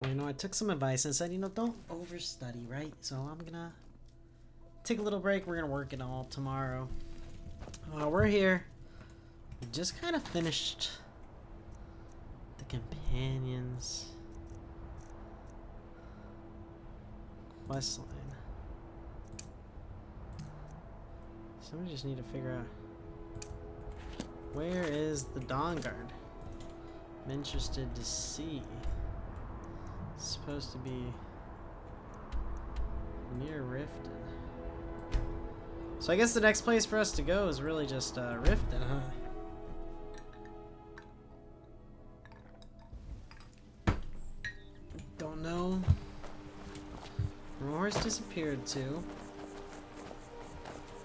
Well, you know, I took some advice and said, you know, don't overstudy, right? So I'm gonna take a little break. We're gonna work it all tomorrow. We're here. We just kind of finished the companions quest line. So we just need to figure out where is the Dawn Guard. I'm interested to see. It's supposed to be near Riften. So I guess the next place for us to go is really just Riften, huh? Don't know. My horse disappeared too.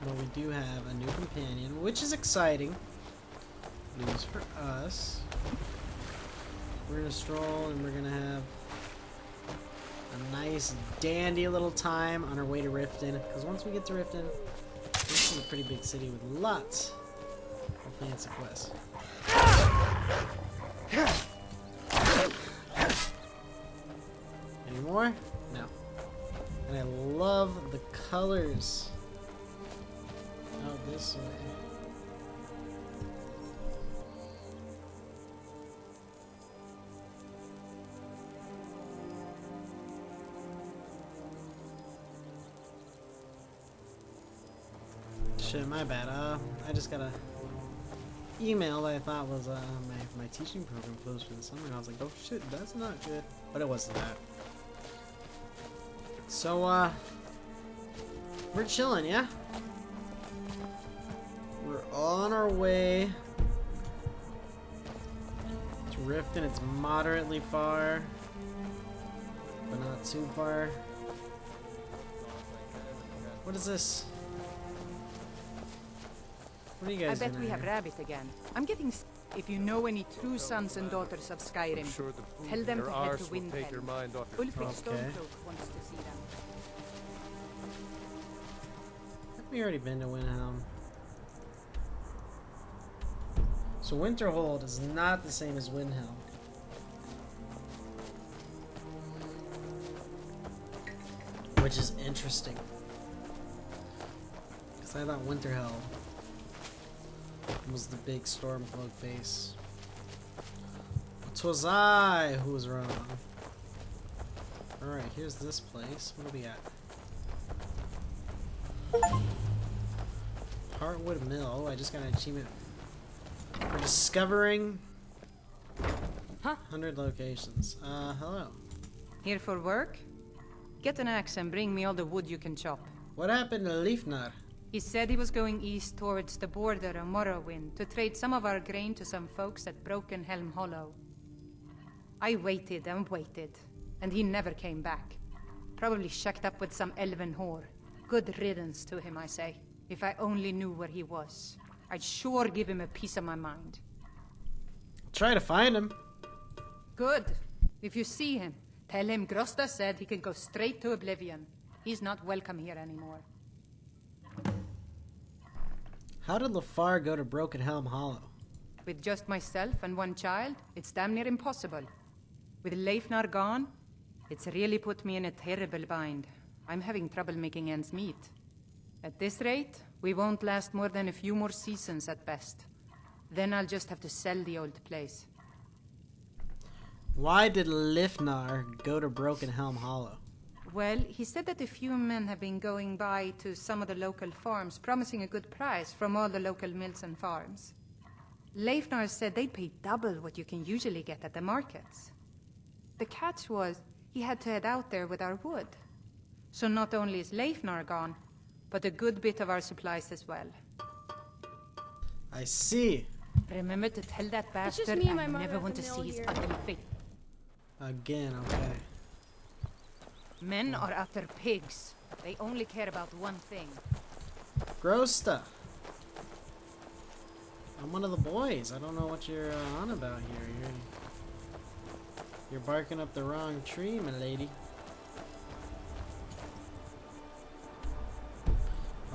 But we do have a new companion, which is exciting. News for us. We're gonna stroll and we're gonna have a nice dandy little time on our way to Riften. Because once we get to Riften, this is a pretty big city with lots of fancy quests. Any more? No. And I love the colors. Out this way. Shit, my bad. I just got a email that I thought was my teaching program closed for the summer. And I was like, oh shit, that's not good. But it wasn't that. So we're chilling, yeah? We're on our way to Riften. It's moderately far, but not too far. What is this? What are you guys I bet doing we have here? rabbit again. I'm getting if you know any true sons and daughters of Skyrim, Sure the tell them to head to will take your Windhelm. mind off. Ulfric Okay. Stormcloak wants to see them. Have we already been to Windhelm? So Winterhold is not the same as Windhelm. Which is interesting. Because I thought Winterhell was the big Stormcloak base. Twas I who was wrong. Alright, here's this place. What are we at? Heartwood Mill. Oh, I just got an achievement for discovering 100 locations. Hello. Here for work? Get an axe and bring me all the wood you can chop. What happened to Leifnar? He said he was going east towards the border of Morrowind to trade some of our grain to some folks at Broken Helm Hollow. I waited and waited, and he never came back. Probably shacked up with some elven whore. Good riddance to him, I say. If I only knew where he was, I'd sure give him a piece of my mind. Try to find him. Good. If you see him, tell him Grosta said he can go straight to Oblivion. He's not welcome here anymore. How did Lafar go to Broken Helm Hollow? With just myself and one child, it's damn near impossible. With Leifnar gone, it's really put me in a terrible bind. I'm having trouble making ends meet. At this rate, we won't last more than a few more seasons at best. Then I'll just have to sell the old place. Why did Leifnar go to Broken Helm Hollow? Well, he said that a few men have been going by to some of the local farms, promising a good price from all the local mills and farms. Leifnar said they'd pay double what you can usually get at the markets. The catch was, he had to head out there with our wood. So not only is Leifnar gone, but a good bit of our supplies as well. I see. Remember to tell that It's just bastard me and my I mother never at want the to mill see his here. ugly face. Again, okay. Men are utter pigs. They only care about one thing. Grosta. I'm one of the boys. I don't know what you're on about here. You're barking up the wrong tree, my lady.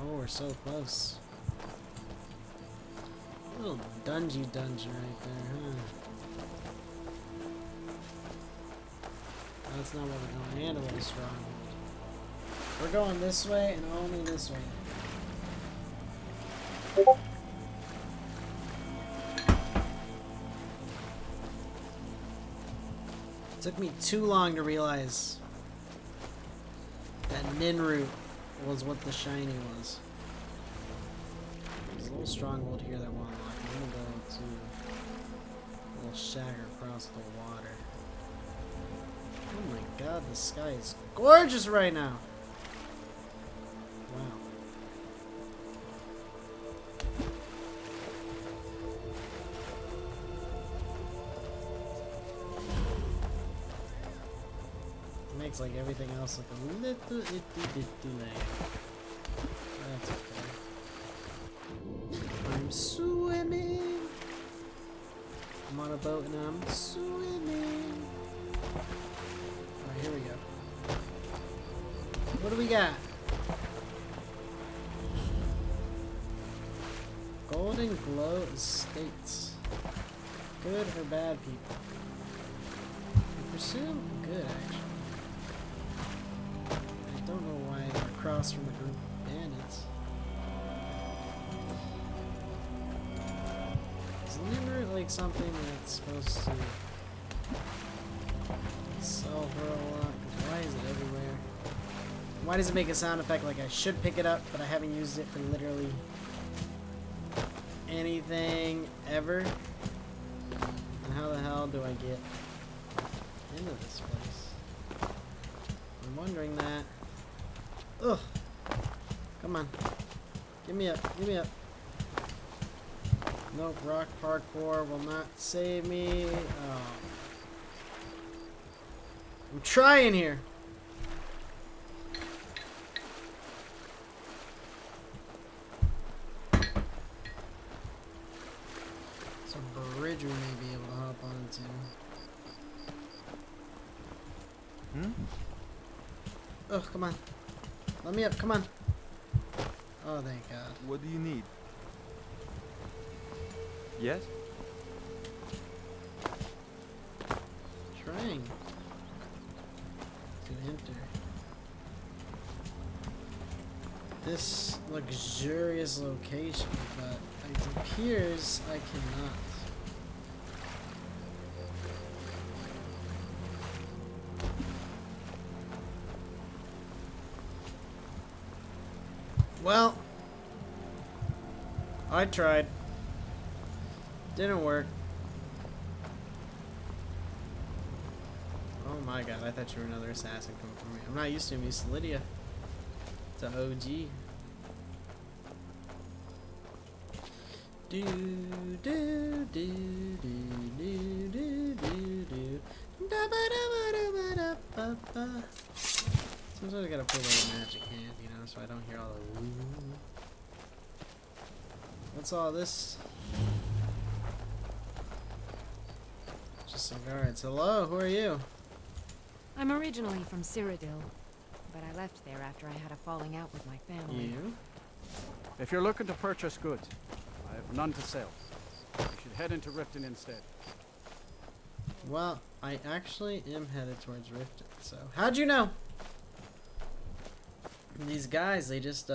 Oh, we're so close. A little dungeon right there, huh? That's not what we're going. And a little strong. We're going this way and only this way. It took me too long to realize that Ninroot was what the shiny was. There's a little stronghold here that we'll unlock. I'm gonna go to a little shack across the water. Oh my god, the sky is gorgeous right now! Wow. Makes like everything else look a little itty bitty lame. That's okay. I'm swimming. I'm on a boat and I'm swimming. Alright, here we go. What do we got? Golden Glow Estates. Good or bad people? I presume good, actually. I don't know why they're across from the group of bandits. Is Limerick like something that's supposed to sell for a lot? 'Cause why is it everywhere? Why does it make a sound effect like I should pick it up, but I haven't used it for literally anything ever? And how the hell do I get into this place? I'm wondering that. Ugh. Come on. Give me up. Give me up. Nope. Rock parkour will not save me. Oh. I'm trying here. It's a bridge we may be able to hop onto. Ugh, come on. Let me up, come on. Oh, thank God. What do you need? Yes? Trying to enter this luxurious location, but it appears I cannot. Well, I tried. Didn't work. Oh my god, I thought you were another assassin coming for me. I'm not used to him, used to Lydia. It's an OG. Do do do do do do do do da ba da ba da ba da ba ba. Sometimes I gotta pull out a magic hand, you know, so I don't hear all the woo. What's all this? Just some guards. Hello, who are you? I'm originally from Cyrodiil, but I left there after I had a falling out with my family. You? If you're looking to purchase goods, I have none to sell. You should head into Riften instead. Well, I actually am headed towards Riften, so how'd you know? These guys, they just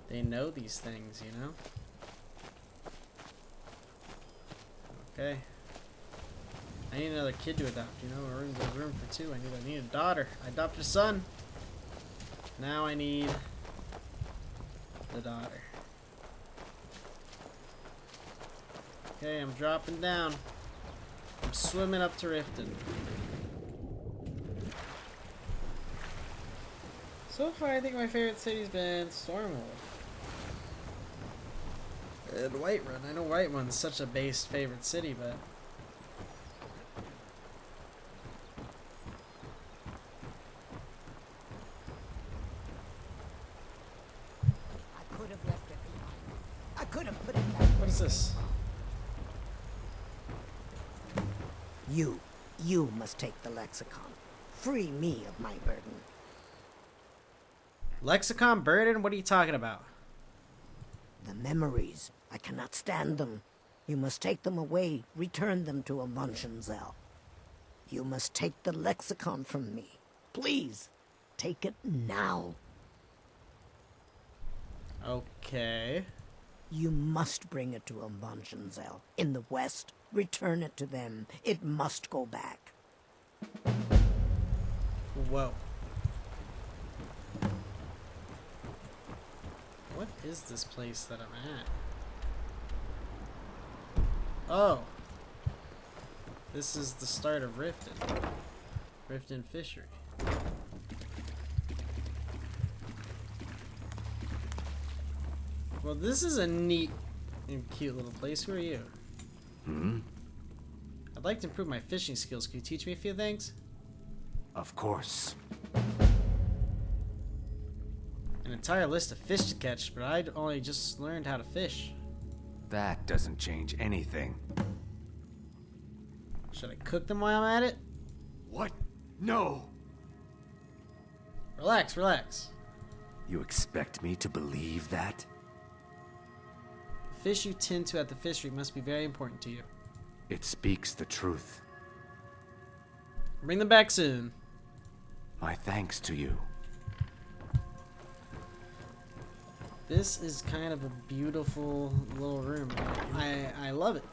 they know these things, you know? Okay. I need another kid to adopt, you know? There's room for two. I need a daughter. I adopted a son. Now I need the daughter. Okay, I'm dropping down. I'm swimming up to Riften. So far, I think my favorite city's been Stormhold. And Whiterun. I know Whiterun's such a base favorite city, but I could have left it behind. I could have put it back. what is this? You must take the lexicon. Free me of my burden. Lexicon burden? What are you talking about? The memories. I cannot stand them. You must take them away, return them to Amunshenzell. You must take the lexicon from me. Please, take it now. Okay. You must bring it to Amunshenzell. In the west, return it to them. It must go back. Whoa. What is this place that I'm at? Oh. This is the start of Riften. Riften Fishery. Well, this is a neat and cute little place. Who are you? I'd like to improve my fishing skills. Can you teach me a few things? Of course. An entire list of fish to catch, but I'd only just learned how to fish. That doesn't change anything. Should I cook them while I'm at it? What? No! Relax, relax. You expect me to believe that? The fish you tend to at the fishery must be very important to you. It speaks the truth. Bring them back soon. My thanks to you. This is kind of a beautiful little room. I love it.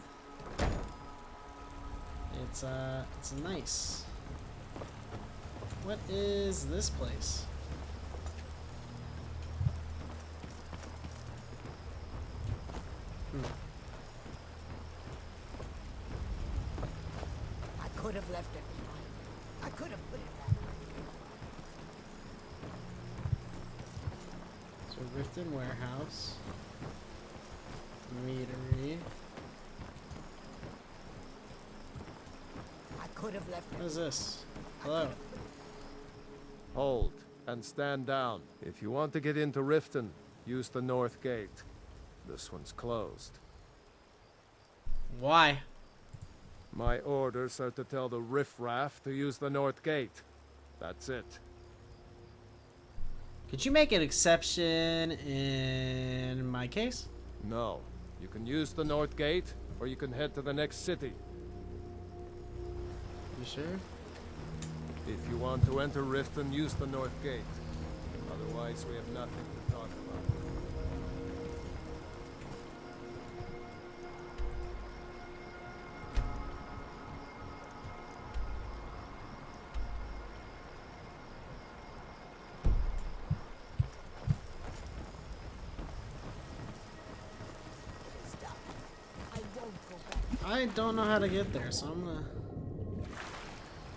It's nice. What is this place? I could have left it behind. I could have put it back. So Riften Warehouse. Meadery. I could have left it. What is this? Hello. Hold and stand down. If you want to get into Riften, use the north gate. This one's closed. Why? My orders are to tell the riffraff to use the north gate. That's it. Could you make an exception in my case? No. You can use the north gate, or you can head to the next city. You sure? If you want to enter Riften, use the north gate. Otherwise, we have nothing to talk about. Stop. I won't go back. I don't know how to get there, so I'm gonna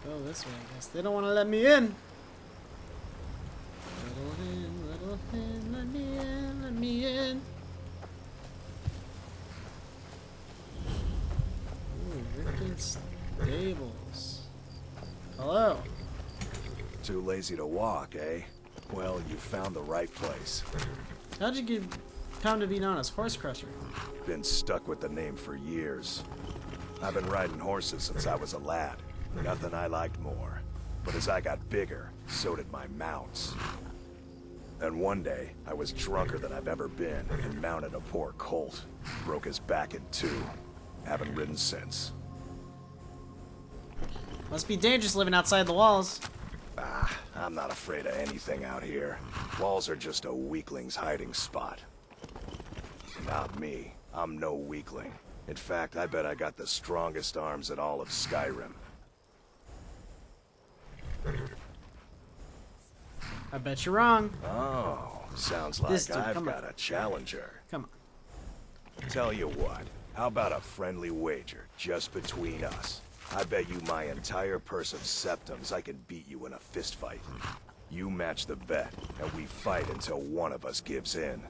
go this way, I guess. They don't want to let me in. Little hen, let me in, let me in. Ooh, Riften Stables. Hello. Too lazy to walk, eh? Well, you found the right place. How'd you come to be known as Horse Crusher? Been stuck with the name for years. I've been riding horses since I was a lad. Nothing I liked more. But as I got bigger, so did my mounts. And one day, I was drunker than I've ever been and mounted a poor colt. Broke his back in two. Haven't ridden since. Must be dangerous living outside the walls. Ah, I'm not afraid of anything out here. Walls are just a weakling's hiding spot. Not me. I'm no weakling. In fact, I bet I got the strongest arms in all of Skyrim. I bet you're wrong. Oh, sounds This like dude, I've come got on. a challenger. Come on. Tell you what, how about a friendly wager just between us? I bet you my entire purse of septums I can beat you in a fist fight. You match the bet, and we fight until one of us gives in.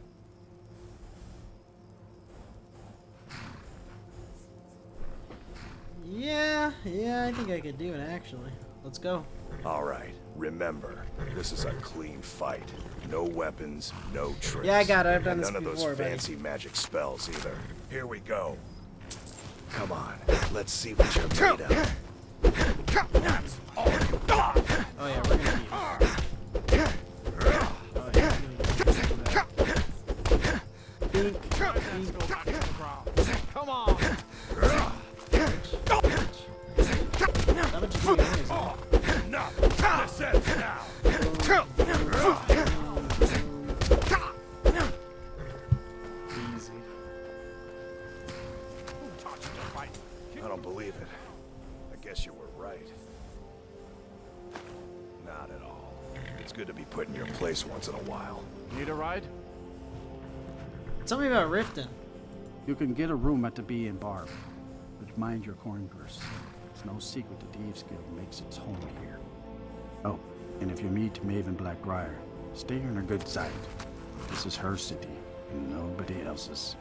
Yeah, I think I could do it actually. Let's go. All right, remember, this is a clean fight. No weapons, no tricks. Yeah, I got it. I've done And this none of before, those buddy. fancy magic spells either. Here we go. Come on, let's see what you're made of. Oh yeah, we're gonna beat it. Oh, yeah, Come on! Enough! This ends now! Easy. I don't believe it. I guess you were right. Not at all. It's good to be put in your place once in a while. Need a ride? Tell me about Riften. You can get a room at the Bee and Barb, but mind your coin purse. It's no secret the Thieves Guild makes its home here. Oh, and if you meet Maven Blackbriar, stay on her good side. This is her city, and nobody else's.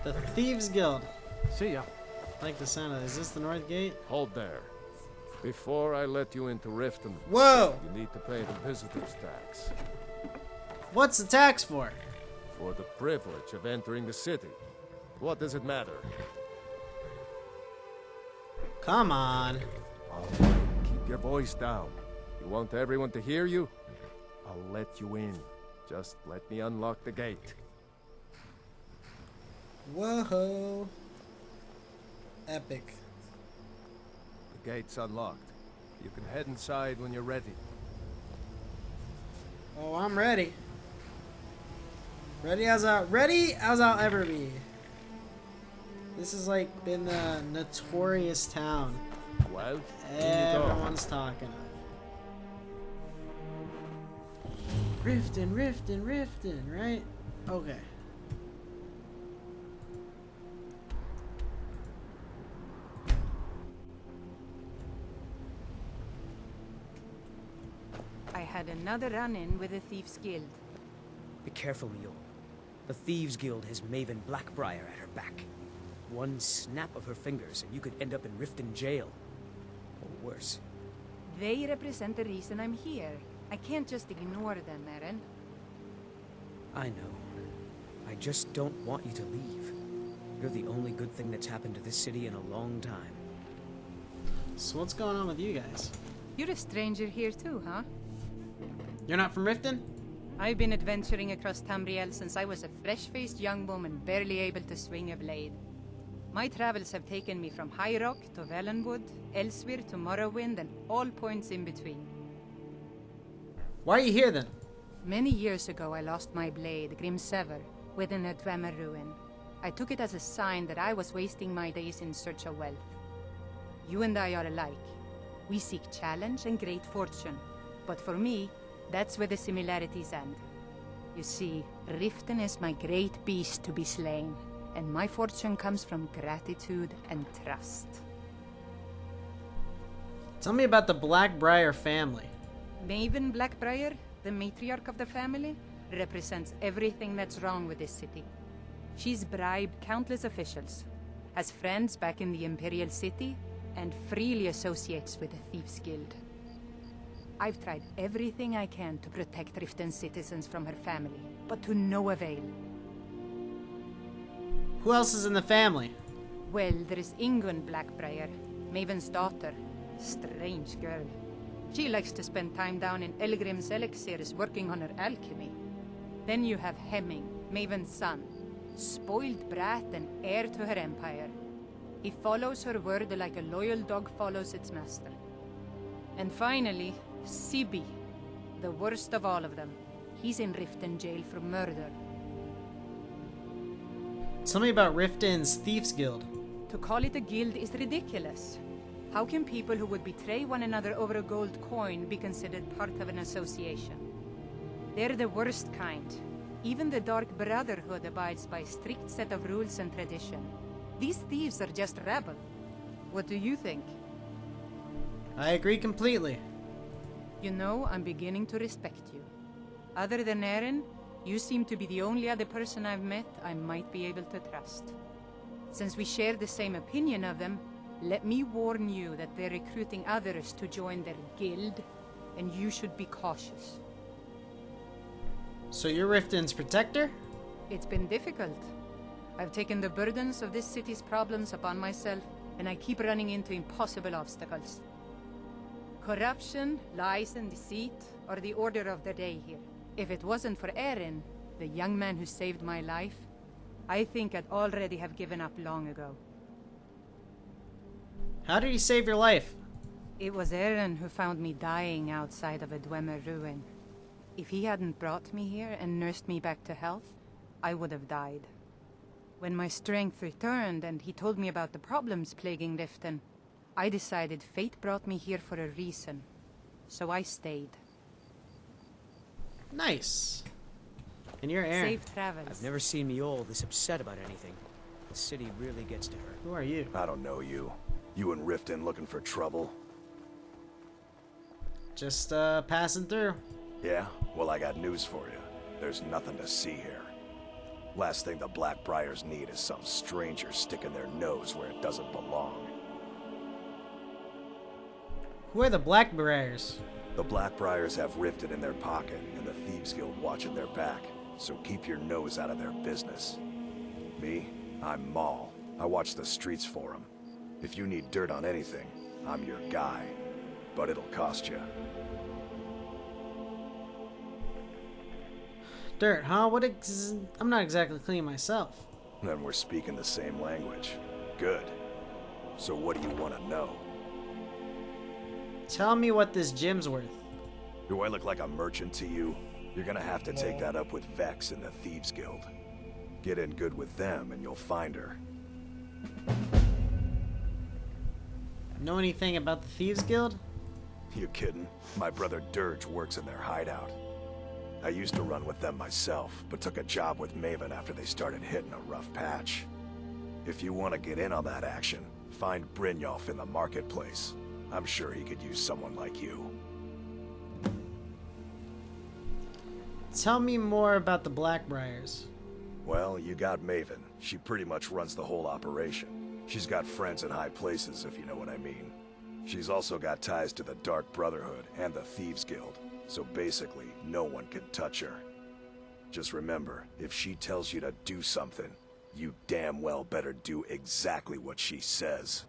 The Thieves Guild. See ya. I like the sound of it. Is this the North Gate? Hold there. Before I let you into Riften, Whoa! you need to pay the visitor's tax. What's the tax for? For the privilege of entering the city. What does it matter? Come on. All right, keep your voice down. You want everyone to hear you? I'll let you in. Just let me unlock the gate. Whoa. Epic. The gate's unlocked. You can head inside when you're ready. Oh, I'm ready. Ready as I'll ever be. This has like been the notorious town Well, in you go. everyone's talking of. Riften, right? Okay. I had another run-in with the Thieves Guild. Be careful, Mule. The Thieves Guild has Maven Blackbriar at her back. One snap of her fingers and you could end up in Riften jail. Or worse. They represent the reason I'm here. I can't just ignore them, Eren. I know. I just don't want you to leave. You're the only good thing that's happened to this city in a long time. So what's going on with you guys? You're a stranger here too, huh? You're not from Riften? I've been adventuring across Tamriel since I was a fresh-faced young woman barely able to swing a blade. My travels have taken me from High Rock to Valenwood, elsewhere to Morrowind, and all points in between. Why are you here then? Many years ago, I lost my blade, Grimsever, within a Dwemer ruin. I took it as a sign that I was wasting my days in search of wealth. You and I are alike. We seek challenge and great fortune. But for me, that's where the similarities end. You see, Riften is my great beast to be slain, and my fortune comes from gratitude and trust. Tell me about the Blackbriar family. Maven Blackbriar, the matriarch of the family, represents everything that's wrong with this city. She's bribed countless officials, has friends back in the Imperial City, and freely associates with the Thieves Guild. I've tried everything I can to protect Riften's citizens from her family, but to no avail. Who else is in the family? Well, there is Ingun Blackbriar, Maven's daughter. Strange girl. She likes to spend time down in Elgrim's elixirs working on her alchemy. Then you have Hemming, Maven's son. Spoiled brat and heir to her empire. He follows her word like a loyal dog follows its master. And finally, Sibi, the worst of all of them. He's in Riften jail for murder. Tell me about Riften's Thieves Guild. To call it a guild is ridiculous. How can people who would betray one another over a gold coin be considered part of an association? They're the worst kind. Even the Dark Brotherhood abides by a strict set of rules and tradition. These thieves are just rabble. What do you think? I agree completely. You know, I'm beginning to respect you. Other than Eren, you seem to be the only other person I've met I might be able to trust. Since we share the same opinion of them, let me warn you that they're recruiting others to join their guild, and you should be cautious. So you're Riften's protector? It's been difficult. I've taken the burdens of this city's problems upon myself, and I keep running into impossible obstacles. Corruption, lies, and deceit are the order of the day here. If it wasn't for Eren, The young man who saved my life, I think I'd already have given up long ago. How did he save your life? It was Eren who found me dying outside of a Dwemer ruin. If he hadn't brought me here and nursed me back to health, I would have died. When my strength returned and he told me about the problems plaguing Riften, I decided fate brought me here for a reason. So I stayed. Nice. And you're Eren. Safe travels. I've never seen Miol this upset about anything. The city really gets to her. Who are you? I don't know you. You and Riften looking for trouble? Just passing through. Yeah? Well, I got news for you. There's nothing to see here. Last thing the Blackbriars need is some stranger sticking their nose where it doesn't belong. Who are the Blackbriars? The Blackbriars have Riften in their pocket and the Thieves Guild watching their back, so keep your nose out of their business. Me? I'm Maul. I watch the streets for them. If you need dirt on anything, I'm your guy. But it'll cost you. Dirt, huh? I'm not exactly clean myself. Then we're speaking the same language. Good. So what do you want to know? Tell me what this gem's worth. Do I look like a merchant to you? You're gonna have to take that up with Vex and the Thieves Guild. Get in good with them and you'll find her. Know anything about the Thieves Guild? You kidding? My brother Dirge works in their hideout. I used to run with them myself, but took a job with Maven after they started hitting a rough patch. If you want to get in on that action, find Brynjolf in the marketplace. I'm sure he could use someone like you. Tell me more about the Blackbriars. Well, you got Maven. She pretty much runs the whole operation. She's got friends in high places, if you know what I mean. She's also got ties to the Dark Brotherhood and the Thieves Guild, so basically, no one can touch her. Just remember, if she tells you to do something, you damn well better do exactly what she says.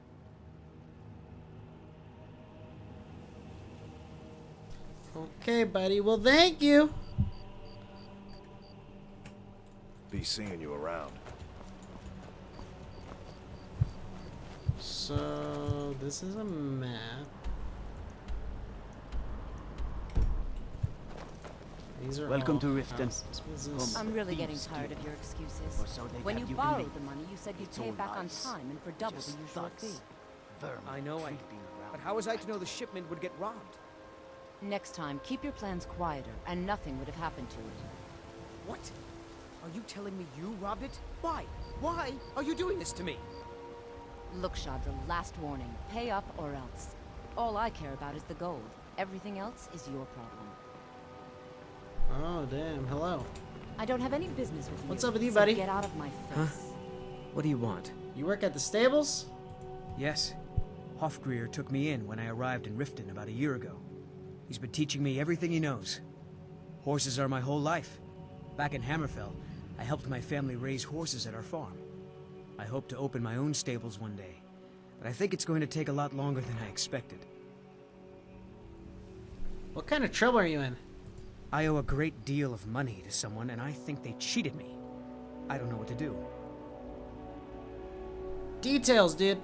Okay, buddy. Well, thank you. Be seeing you around. So, this is a map. These are Welcome all to Riften. houses. What's this? I'm really getting Thieves tired Guild. of your excuses. Or so they'd When have you you borrowed believe. the money, you said you'd It's pay all it back on lies. time and for double Just the usual thugs. fee. Vermin I know, creeping around but how was I to know the places. shipment would get robbed? Next time, keep your plans quieter, and nothing would have happened to it. What? Are you telling me you robbed it? Why? Why are you doing this to me? Look, Shadra, last warning. Pay up or else. All I care about is the gold. Everything else is your problem. Oh, damn. Hello. I don't have any business with you. What's up with you, so buddy? Get out of my face. What do you want? You work at the stables? Yes. Hofgreer took me in when I arrived in Riften about a year ago. He's been teaching me everything he knows. Horses are my whole life. Back in Hammerfell, I helped my family raise horses at our farm. I hope to open my own stables one day, but I think it's going to take a lot longer than I expected. What kind of trouble are you in? I owe a great deal of money to someone, and I think they cheated me. I don't know what to do. Details, dude.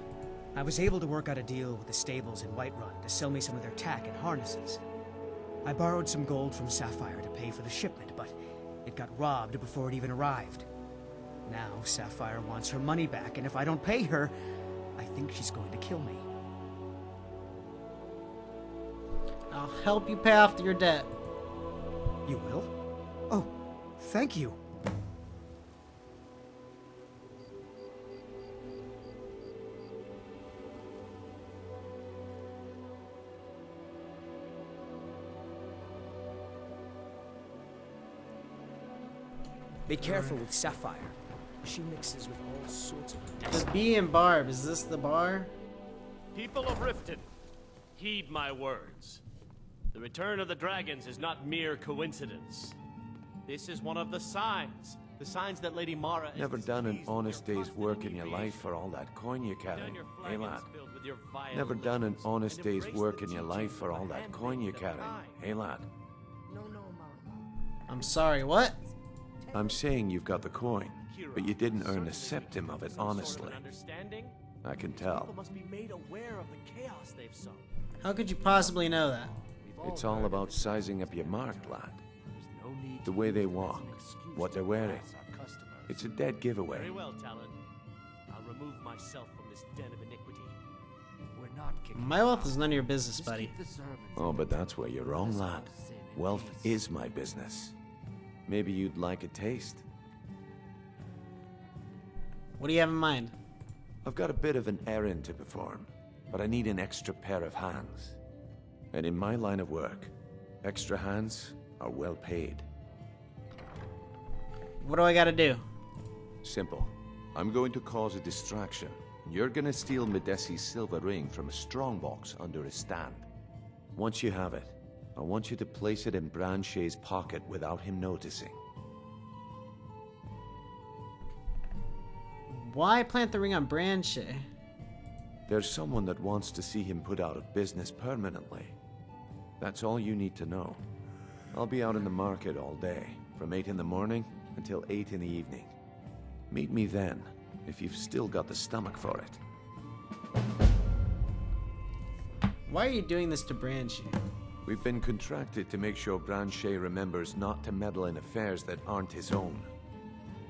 I was able to work out a deal with the stables in Whiterun to sell me some of their tack and harnesses. I borrowed some gold from Sapphire to pay for the shipment, but it got robbed before it even arrived. Now Sapphire wants her money back, and if I don't pay her, I think she's going to kill me. I'll help you pay off your debt. You will? Oh, thank you. Be careful with Sapphire. She mixes with all sorts of The Bee and Barb. Is this the bar? People of Riften, heed my words. The return of the dragons is not mere coincidence. This is one of the signs that Lady Mara is Never done an displeased with honest your day's constant work in your invasion. life for all that coin you carry. Down your Hey, flagons lad. filled with your vile Never done an illusions, honest and day's embrace work the in your teachings life for of all the that coin you handmaiden of carry. time. Hey, lad. No, Mara. I'm sorry, what? I'm saying you've got the coin, but you didn't earn a septim of it honestly. I can tell. People must be made aware of the chaos they've sown. How could you possibly know that? It's all about sizing up your mark, lad. The way they walk, what they're wearing. It's a dead giveaway. Very well, Talon. I'll remove myself from this den of iniquity. We're not kicking. My wealth is none of your business, buddy. Oh, but that's where you're wrong, lad. Wealth is my business. Maybe you'd like a taste. What do you have in mind? I've got a bit of an errand to perform, but I need an extra pair of hands. And in my line of work, extra hands are well paid. What do I gotta do? Simple. I'm going to cause a distraction. You're gonna steal Medesi's silver ring from a strongbox under his stand. Once you have it, I want you to place it in Branche's pocket without him noticing. Why plant the ring on Branche? There's someone that wants to see him put out of business permanently. That's all you need to know. I'll be out in the market all day, from 8 in the morning until 8 in the evening. Meet me then, if you've still got the stomach for it. Why are you doing this to Branche? We've been contracted to make sure Branche remembers not to meddle in affairs that aren't his own.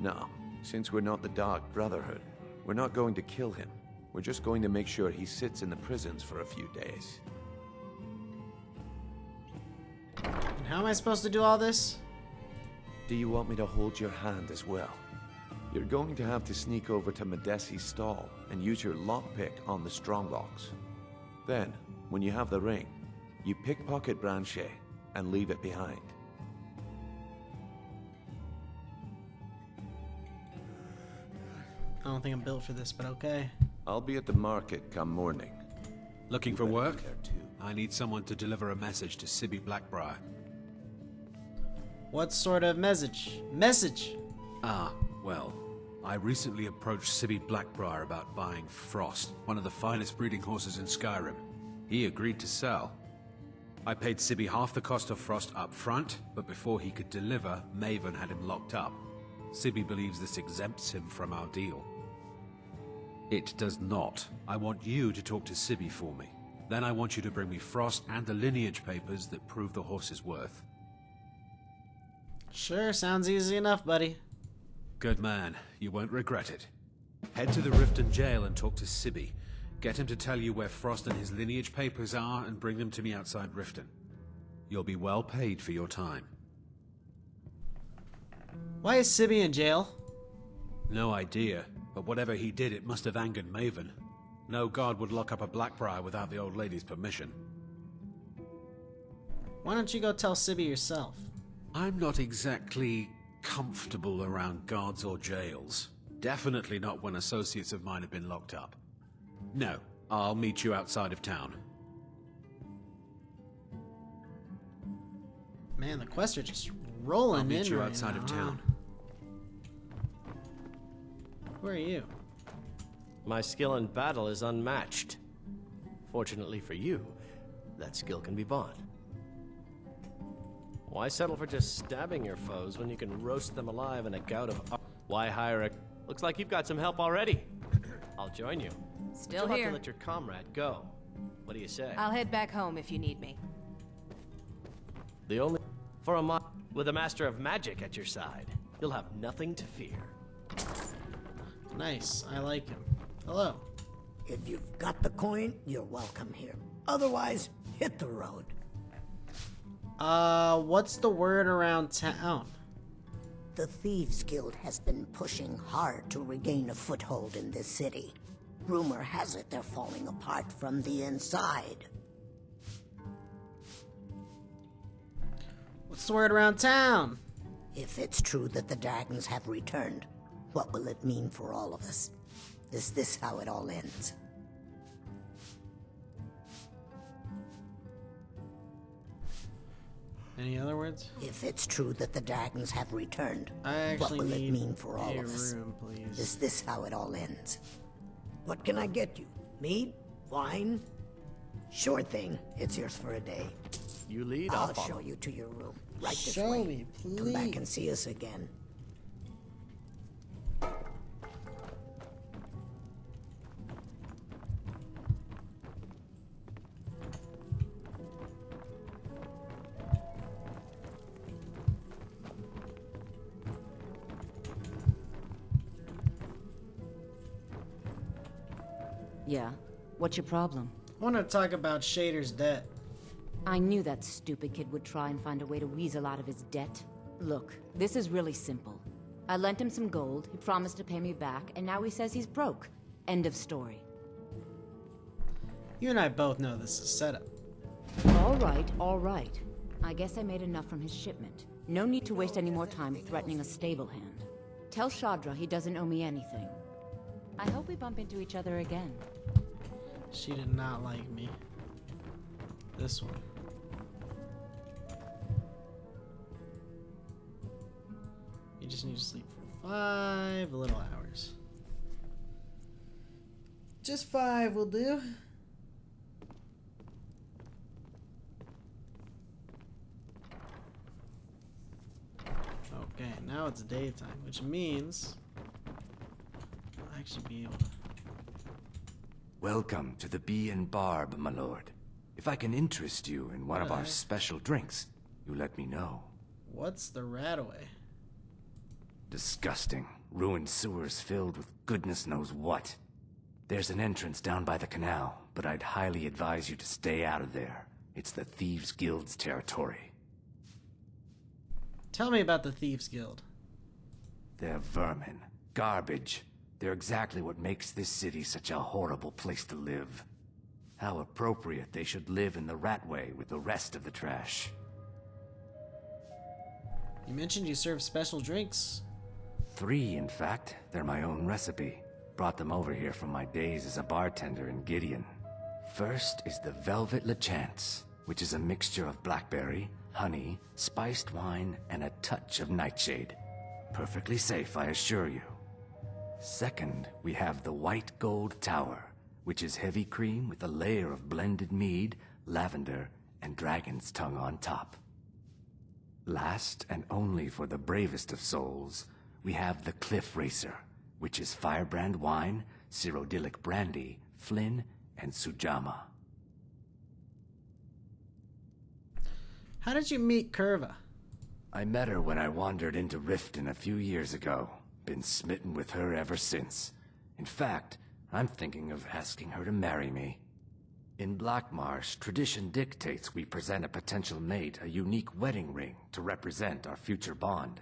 Now, since we're not the Dark Brotherhood, we're not going to kill him. We're just going to make sure he sits in the prisons for a few days. And how am I supposed to do all this? Do you want me to hold your hand as well? You're going to have to sneak over to Medesi's stall and use your lockpick on the strongbox. Then, when you have the ring, you pickpocket Branche and leave it behind. I don't think I'm built for this, but okay. I'll be at the market come morning. Looking for work? I need someone to deliver a message to Sibby Blackbriar. What sort of message? Message! Ah, well, I recently approached Sibby Blackbriar about buying Frost, one of the finest breeding horses in Skyrim. He agreed to sell. I paid Sibby half the cost of Frost up front, but before he could deliver, Maven had him locked up. Sibby believes this exempts him from our deal. It does not. I want you to talk to Sibby for me. Then I want you to bring me Frost and the lineage papers that prove the horse's worth. Sure, sounds easy enough, buddy. Good man. You won't regret it. Head to the Riften jail and talk to Sibby. Get him to tell you where Frost and his lineage papers are and bring them to me outside Riften. You'll be well paid for your time. Why is Sibby in jail? No idea, but whatever he did, it must have angered Maven. No guard would lock up a Blackbriar without the old lady's permission. Why don't you go tell Sibby yourself? I'm not exactly comfortable around guards or jails. Definitely not when associates of mine have been locked up. No, I'll meet you outside of town. Man, the quests are just rolling I'll in meet you right outside now, of town. Who are you? My skill in battle is unmatched. Fortunately for you, that skill can be bought. Why settle for just stabbing your foes when you can roast them alive in a gout of... Why hire a... Looks like you've got some help already. I'll join you. Still You'll have here. to let your comrade go. What do you say? I'll head back home if you need me. The only... For a with a master of magic at your side, you'll have nothing to fear. Nice, I like him. Hello. If you've got the coin, you're welcome here. Otherwise, hit the road. What's the word around town? The Thieves Guild has been pushing hard to regain a foothold in this city. Rumor has it they're falling apart from the inside. What's the word around town? If it's true that the dragons have returned, what will it mean for all of us? Is this how it all ends? Any other words? If it's true that the dragons have returned, I actually what will it need mean for all a of us? room, please. Is this how it all ends? What can I get you? Meat? Wine? Sure thing. It's yours for a day. You lead, I'll I'll follow. show you to your room. Right this Show way. me, Come back please. and see us again. Yeah? What's your problem? I want to talk about Shader's debt. I knew that stupid kid would try and find a way to weasel out of his debt. Look, this is really simple. I lent him some gold, he promised to pay me back, and now he says he's broke. End of story. You and I both know this is set up. Alright, alright. I guess I made enough from his shipment. No need to waste any more time threatening a stable hand. Tell Shadra he doesn't owe me anything. I hope we bump into each other again. She did not like me. This one. You just need to sleep for 5 little hours. Just 5 will do. Okay, now it's daytime, which means I'll actually be able to... Welcome to the Bee and Barb, my lord. If I can interest you in one of our special drinks, you let me know. What's the Rataway? Disgusting. Ruined sewers filled with goodness knows what. There's an entrance down by the canal, but I'd highly advise you to stay out of there. It's the Thieves' Guild's territory. Tell me about the Thieves Guild. They're vermin. Garbage. They're exactly what makes this city such a horrible place to live. How appropriate they should live in the Ratway with the rest of the trash. You mentioned you serve special drinks. 3, in fact. They're my own recipe. Brought them over here from my days as a bartender in Gideon. First is the Velvet LeChance, which is a mixture of blackberry, honey, spiced wine, and a touch of nightshade. Perfectly safe, I assure you. Second, we have the White Gold Tower, which is heavy cream with a layer of blended mead, lavender, and dragon's tongue on top. Last, and only for the bravest of souls, we have the Cliff Racer, which is firebrand wine, Cyrodiilic brandy, Flynn, and Sujamma. How did you meet Curva? I met her when I wandered into Riften a few years ago. Been smitten with her ever since. In fact, I'm thinking of asking her to marry me. In Blackmarsh, tradition dictates we present a potential mate a unique wedding ring to represent our future bond.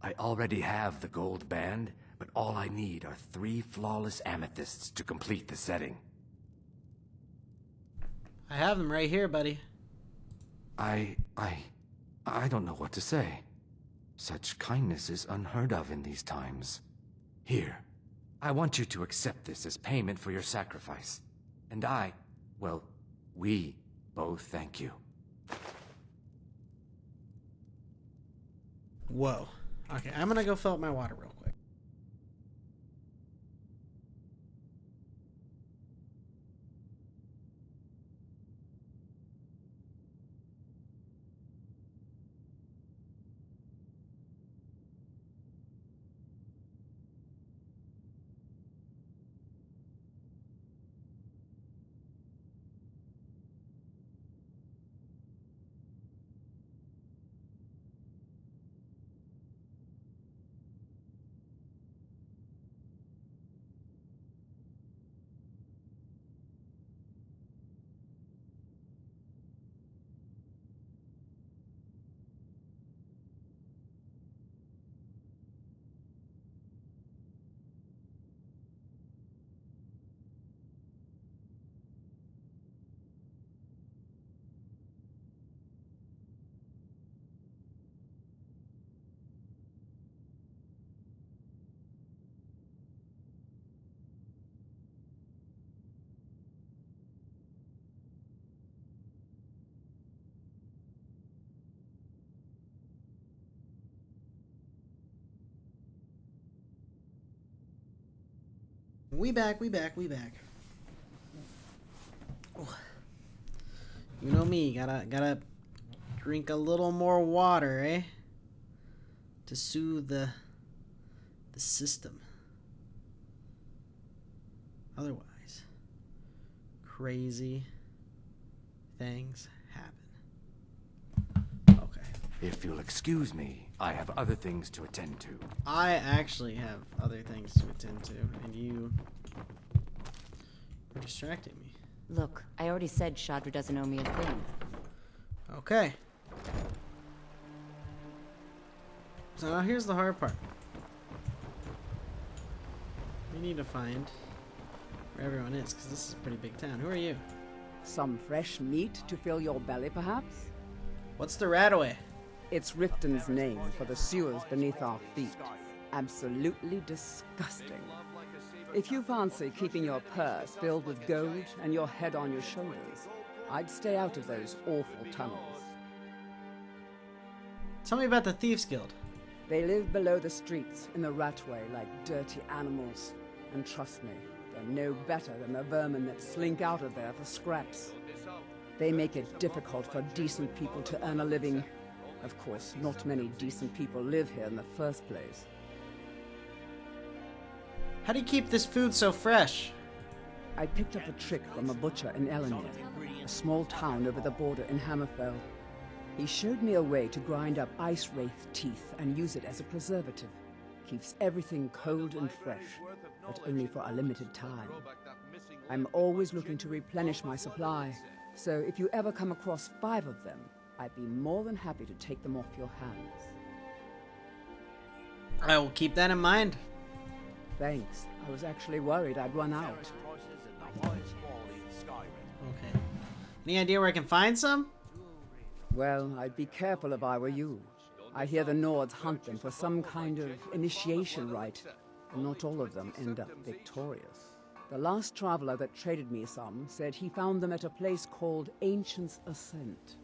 I already have the gold band, but all I need are 3 flawless amethysts to complete the setting. I have them right here, buddy. I don't know what to say. Such kindness is unheard of in these times. Here, I want you to accept this as payment for your sacrifice. And we both thank you. Whoa. Okay, I'm gonna go fill up my water real quick. We back. Oh. You know me, gotta drink a little more water, eh? To soothe the system. Otherwise, crazy things happen. Okay. If you'll excuse me, I have other things to attend to. I actually have other things to attend to, and you You're distracting me. Look, I already said Shadra doesn't owe me a thing. Okay. So now here's the hard part. We need to find where everyone is, because this is a pretty big town. Who are you? Some fresh meat to fill your belly, perhaps? What's the Radaway? It's Riften's name for the sewers beneath our feet. Absolutely disgusting. If you fancy keeping your purse filled with gold and your head on your shoulders, I'd stay out of those awful tunnels. Tell me about the Thieves Guild. They live below the streets in the ratway like dirty animals. And trust me, they're no better than the vermin that slink out of there for scraps. They make it difficult for decent people to earn a living. Of course, not many decent people live here in the first place. How do you keep this food so fresh? I picked up a trick from a butcher in Elenir, a small town over the border in Hammerfell. He showed me a way to grind up ice wraith teeth and use it as a preservative. Keeps everything cold and fresh, but only for a limited time. I'm always looking to replenish my supply, so if you ever come across 5 of them, I'd be more than happy to take them off your hands. I will keep that in mind. Thanks. I was actually worried I'd run out. Okay. Any idea where I can find some? Well, I'd be careful if I were you. I hear the Nords hunt them for some kind of initiation rite, and not all of them end up victorious. The last traveler that traded me some said he found them at a place called Ancient's Ascent.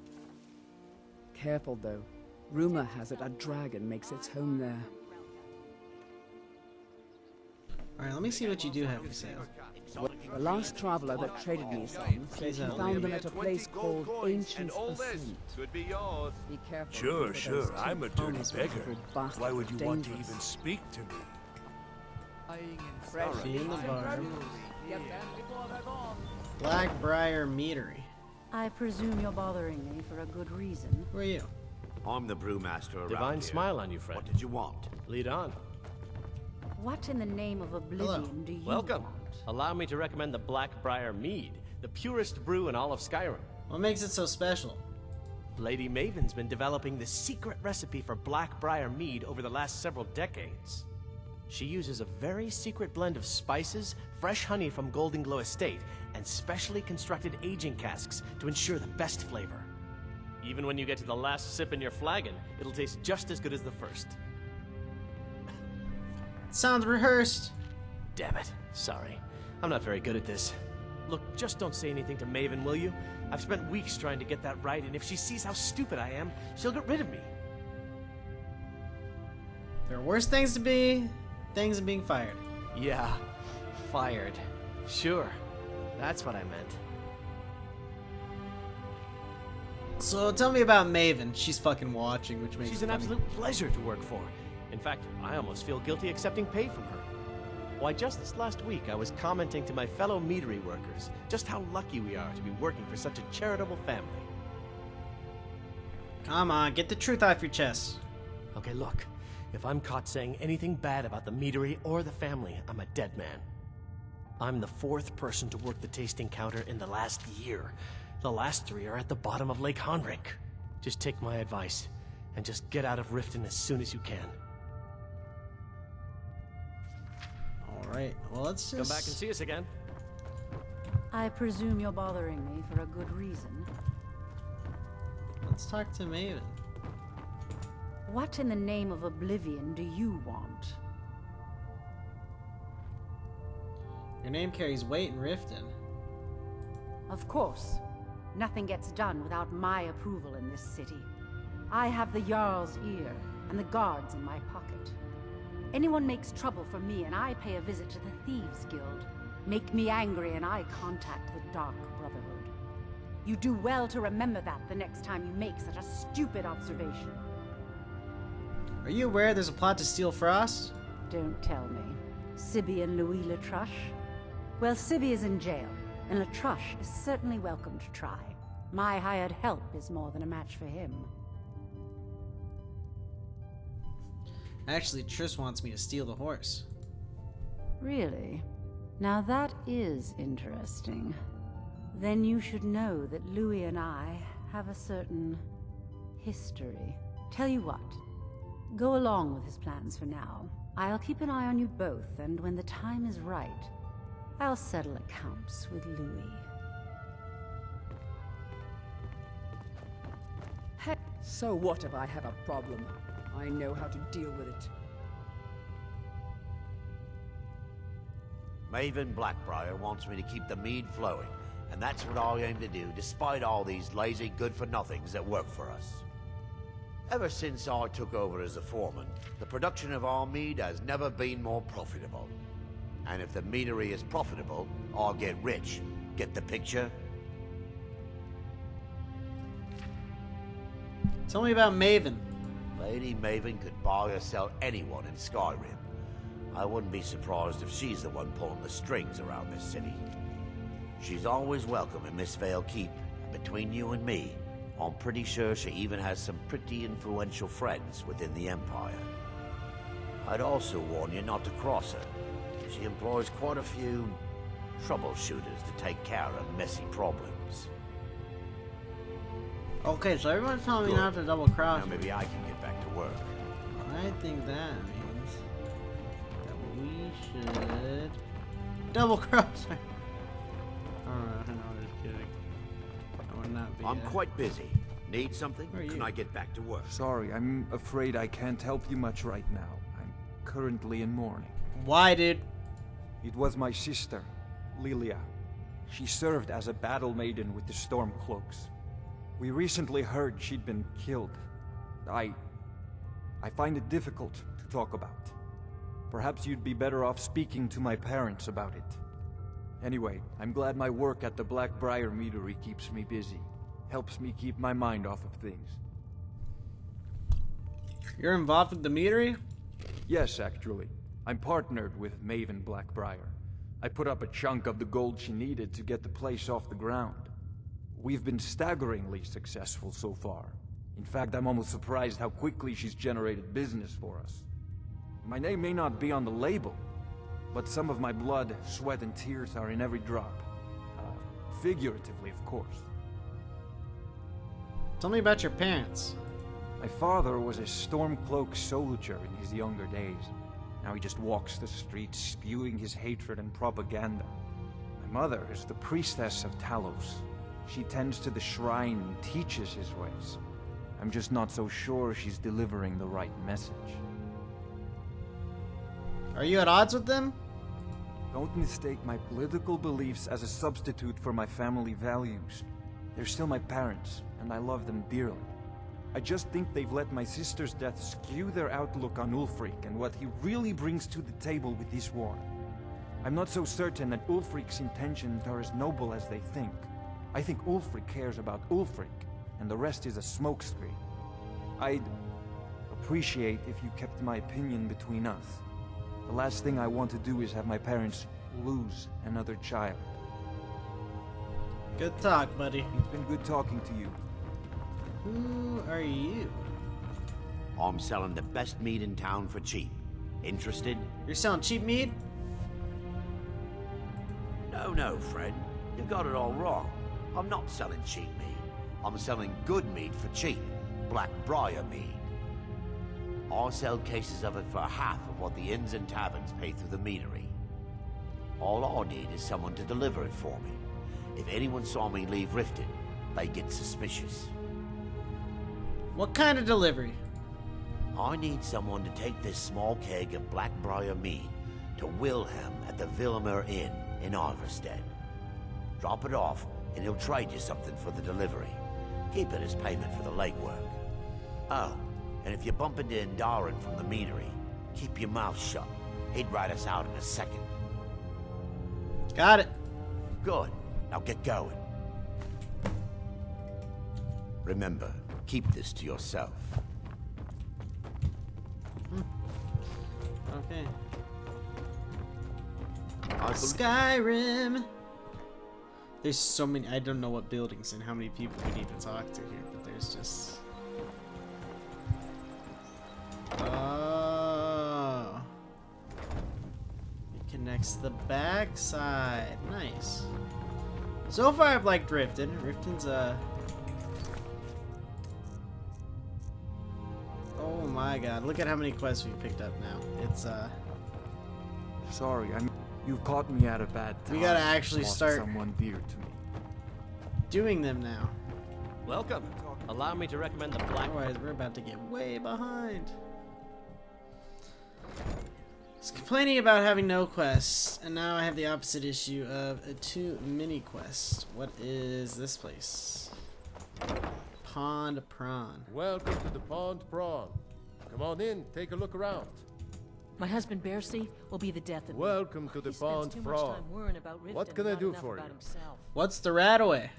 Careful, though. Rumor has it a dragon makes its home there. Alright, let me see what you do have for sale. The last traveler that traded me some said he found them at a place called Ancient's Ascent. Be careful. Sure, I'm a dirty beggar. Why would you want to even speak to me? Be in the bar. Blackbriar Meadery. I presume you're bothering me for a good reason. Who are you? I'm the brewmaster around Divine here. smile on you, friend. What did you want? Lead on. What in the name of oblivion do you Welcome. want? Allow me to recommend the Blackbriar Mead, the purest brew in all of Skyrim. What makes it so special? Lady Maven's been developing the secret recipe for Blackbriar Mead over the last several decades. She uses a very secret blend of spices, fresh honey from Golden Glow Estate, and specially constructed aging casks to ensure the best flavor. Even when you get to the last sip in your flagon, it'll taste just as good as the first. Sounds rehearsed. Damn it. Sorry. I'm not very good at this. Look, just don't say anything to Maven, will you? I've spent weeks trying to get that right, and if she sees how stupid I am, she'll get rid of me. There are worse things to be, things than being fired. Yeah, fired. Sure. That's what I meant. So tell me about Maven. She's fucking watching, which makes She's it an funny. absolute pleasure to work for. In fact, I almost feel guilty accepting pay from her. Why, just this last week, I was commenting to my fellow meadery workers just how lucky we are to be working for such a charitable family. Come on, get the truth off your chest. Okay, look. If I'm caught saying anything bad about the meadery or the family, I'm a dead man. I'm the 4th person to work the tasting counter in the last year. The last 3 are at the bottom of Lake Honrink. Just take my advice, and just get out of Riften as soon as you can. Alright, well let's just... Come back and see us again. I presume you're bothering me for a good reason. Let's talk to Maven. What in the name of oblivion do you want? Your name carries weight in Riften. Of course. Nothing gets done without my approval in this city. I have the Jarl's ear and the guards in my pocket. Anyone makes trouble for me and I pay a visit to the Thieves Guild. Make me angry and I contact the Dark Brotherhood. You do well to remember that the next time you make such a stupid observation. Are you aware there's a plot to steal Frost? Don't tell me. Sibby and Louis Latruche? Well, Sibby is in jail, and Latruche is certainly welcome to try. My hired help is more than a match for him. Actually, Triss wants me to steal the horse. Really? Now that is interesting. Then you should know that Louis and I have a certain history. Tell you what, go along with his plans for now. I'll keep an eye on you both, and when the time is right, I'll settle accounts with Louis. So what if I have a problem? I know how to deal with it. Maven Blackbriar wants me to keep the mead flowing, and that's what I aim to do, despite all these lazy good-for-nothings that work for us. Ever since I took over as a foreman, the production of our mead has never been more profitable. And if the meadery is profitable, I'll get rich. Get the picture? Tell me about Maven. Lady Maven could buy or sell anyone in Skyrim. I wouldn't be surprised if she's the one pulling the strings around this city. She's always welcome in Mistveil Keep, and between you and me, I'm pretty sure she even has some pretty influential friends within the Empire. I'd also warn you not to cross her. She employs quite a few troubleshooters to take care of messy problems. Okay, so everyone's telling me Good. not to double cross. Now maybe I can get back to work. I think that means that we should double cross her. No, I'm just kidding. That would not be. I'm quite busy. Need something? Can I get back to work? Sorry, I'm afraid I can't help you much right now. I'm currently in mourning. Why, dude? It was my sister, Lilia. She served as a battle maiden with the Stormcloaks. We recently heard she'd been killed. I find it difficult to talk about. Perhaps you'd be better off speaking to my parents about it. Anyway, I'm glad my work at the Blackbriar Meadery keeps me busy. Helps me keep my mind off of things. You're involved with the meadery? Yes, actually. I'm partnered with Maven Blackbriar. I put up a chunk of the gold she needed to get the place off the ground. We've been staggeringly successful so far. In fact, I'm almost surprised how quickly she's generated business for us. My name may not be on the label, but some of my blood, sweat, and tears are in every drop. Figuratively, of course. Tell me about your parents. My father was a Stormcloak soldier in his younger days. Now he just walks the streets spewing his hatred and propaganda. My mother is the priestess of Talos. She tends to the shrine and teaches his ways. I'm just not so sure she's delivering the right message. Are you at odds with them? Don't mistake my political beliefs as a substitute for my family values. They're still my parents, and I love them dearly. I just think they've let my sister's death skew their outlook on Ulfric and what he really brings to the table with this war. I'm not so certain that Ulfric's intentions are as noble as they think. I think Ulfric cares about Ulfric, and the rest is a smokescreen. I'd appreciate if you kept my opinion between us. The last thing I want to do is have my parents lose another child. Good talk, buddy. It's been good talking to you. Who are you? I'm selling the best mead in town for cheap. Interested? You're selling cheap mead? No, friend. You've got it all wrong. I'm not selling cheap mead. I'm selling good mead for cheap. Blackbriar mead. I sell cases of it for half of what the inns and taverns pay through the meadery. All I need is someone to deliver it for me. If anyone saw me leave Riften, they get suspicious. What kind of delivery? I need someone to take this small keg of Blackbriar mead to Wilhelm at the Vilmer Inn in Iverstead. Drop it off, and he'll trade you something for the delivery. Keep it as payment for the legwork. Oh, and if you bump into Indaren from the meadery, keep your mouth shut. He'd write us out in a second. Got it. Good. Now get going. Remember, keep this to yourself. Okay. Skyrim. There's so many. I don't know what buildings and how many people we need to talk to here, but there's just. Oh. You Connects to the backside. Nice. So far, I've liked Riften. Riften's oh my god! Look at how many quests we picked up now. It's Sorry, you caught me at a bad time. We gotta actually Lost start someone dear to me. doing them now. Welcome. Allow me to recommend the Black. Otherwise, we're about to get way behind. He's complaining about having no quests, and now I have the opposite issue of 2 mini quests. What is this place? Pond Prawn. Welcome to the Pond Prawn. Come on in, take a look around. My husband Bercy will be the death of me. Welcome to the He spends Pond too much Prawn. time worrying about Riften What can and I not do enough for about you? himself. What's the Radaway?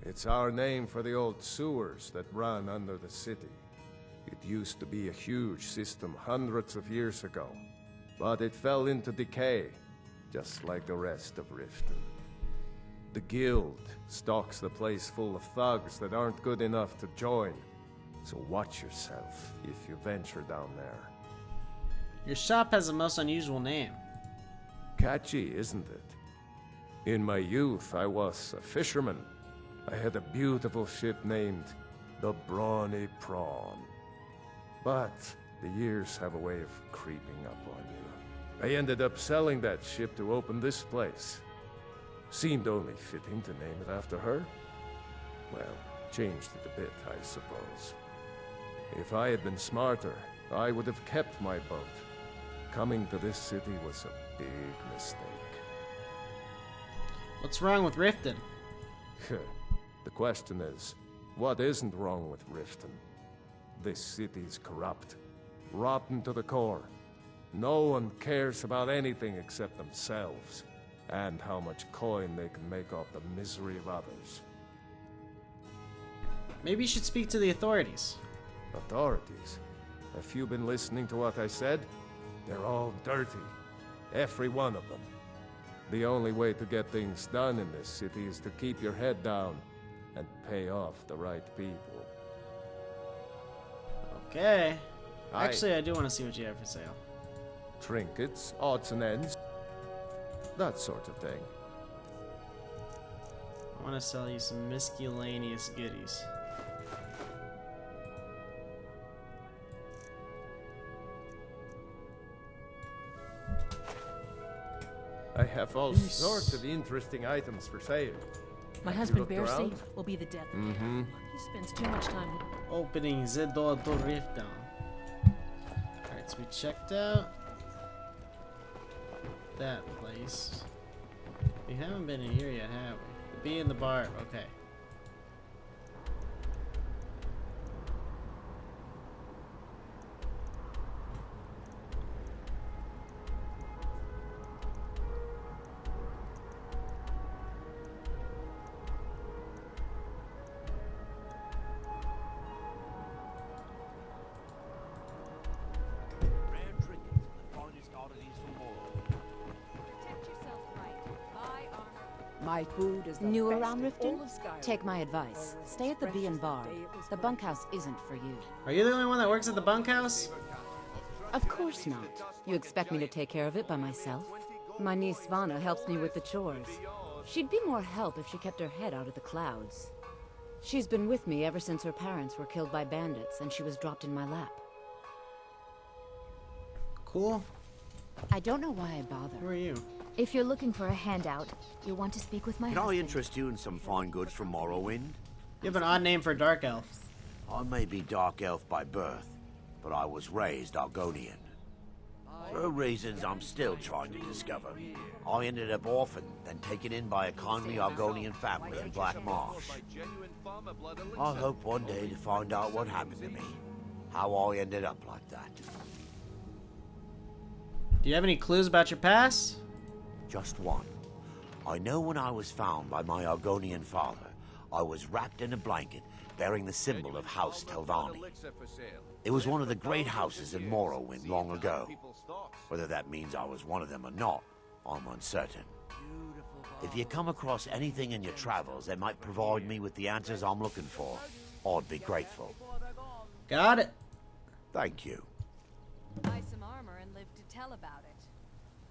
It's our name for the old sewers that run under the city. It used to be a huge system hundreds of years ago, but it fell into decay, just like the rest of Riften. The guild stocks the place full of thugs that aren't good enough to join, so watch yourself if you venture down there. Your shop has the most unusual name. Catchy, isn't it? In my youth, I was a fisherman. I had a beautiful ship named the Brawny Prawn. But the years have a way of creeping up on you. I ended up selling that ship to open this place. Seemed only fitting to name it after her. Well, changed it a bit, I suppose. If I had been smarter, I would have kept my boat. Coming to this city was a big mistake. What's wrong with Riften? The question is, what isn't wrong with Riften? This city's corrupt, rotten to the core. No one cares about anything except themselves, and how much coin they can make off the misery of others. Maybe you should speak to the authorities. Authorities? Have you been listening to what I said? They're all dirty. Every one of them. The only way to get things done in this city is to keep your head down and pay off the right people. Okay. Actually, I do want to see what you have for sale. Trinkets, odds and ends. That sort of thing. I want to sell you some miscellaneous goodies. I have all sorts of interesting items for sale. My Have you husband looked Bercy around? will be the death of Mm-hmm. me. He spends too much time. Opening the door to Riften. Alright, so we checked out that place. We haven't been in here yet, have we? The bee in the bar. Okay. My food is the New best around in all Riften? of Skyrim. Take my advice. Stay at the Bee and Bar. The bunkhouse isn't for you. Are you the only one that works at the bunkhouse? Of course not. You expect me to take care of it by myself? My niece Svana helps me with the chores. She'd be more help if she kept her head out of the clouds. She's been with me ever since her parents were killed by bandits and she was dropped in my lap. Cool. I don't know why I bother. Who are you? If you're looking for a handout, you'll want to speak with my Can I husband. interest you in some fine goods from Morrowind? You have an odd name for a dark elf. I may be dark elf by birth, but I was raised Argonian. For reasons I'm still trying to discover, I ended up orphaned, then taken in by a kindly Argonian family in Black Marsh. I hope one day to find out what happened to me, how I ended up like that. Do you have any clues about your past? Just one. I know when I was found by my Argonian father, I was wrapped in a blanket bearing the symbol of House Telvanni. It was one of the great houses in Morrowind long ago. Whether that means I was one of them or not, I'm uncertain. If you come across anything in your travels that might provide me with the answers I'm looking for, I'd be grateful. Got it. Thank you. Buy some armor and live to tell about it.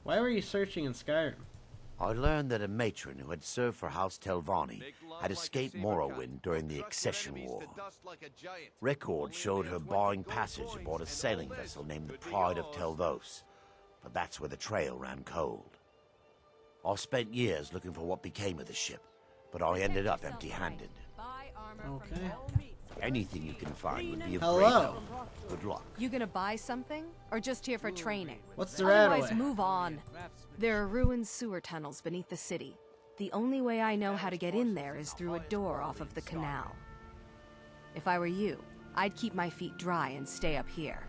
Why were you searching in Skyrim? I learned that a matron who had served for House Telvanni had escaped Morrowind during the Accession War. Records showed her buying passage aboard a sailing vessel named the Pride of Telvos, but that's where the trail ran cold. I spent years looking for what became of the ship, but I ended up empty-handed. Okay. Anything you can find would be of Hello. great help. Good luck. You gonna buy something? Or just here for training? What's the Otherwise, Radaway? move on. There are ruined sewer tunnels beneath the city. The only way I know how to get in there is through a door off of the canal. If I were you, I'd keep my feet dry and stay up here.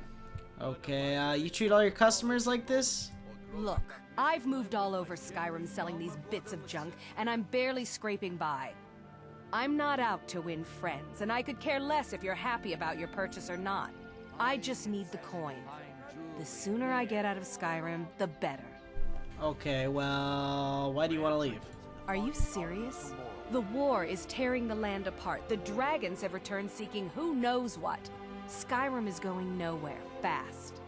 Okay, you treat all your customers like this? Look, I've moved all over Skyrim selling these bits of junk, and I'm barely scraping by. I'm not out to win friends, and I could care less if you're happy about your purchase or not. I just need the coin. The sooner I get out of Skyrim, the better. Okay, well, why do you want to leave? Are you serious? The war is tearing the land apart. The dragons have returned seeking who knows what. Skyrim is going nowhere, fast.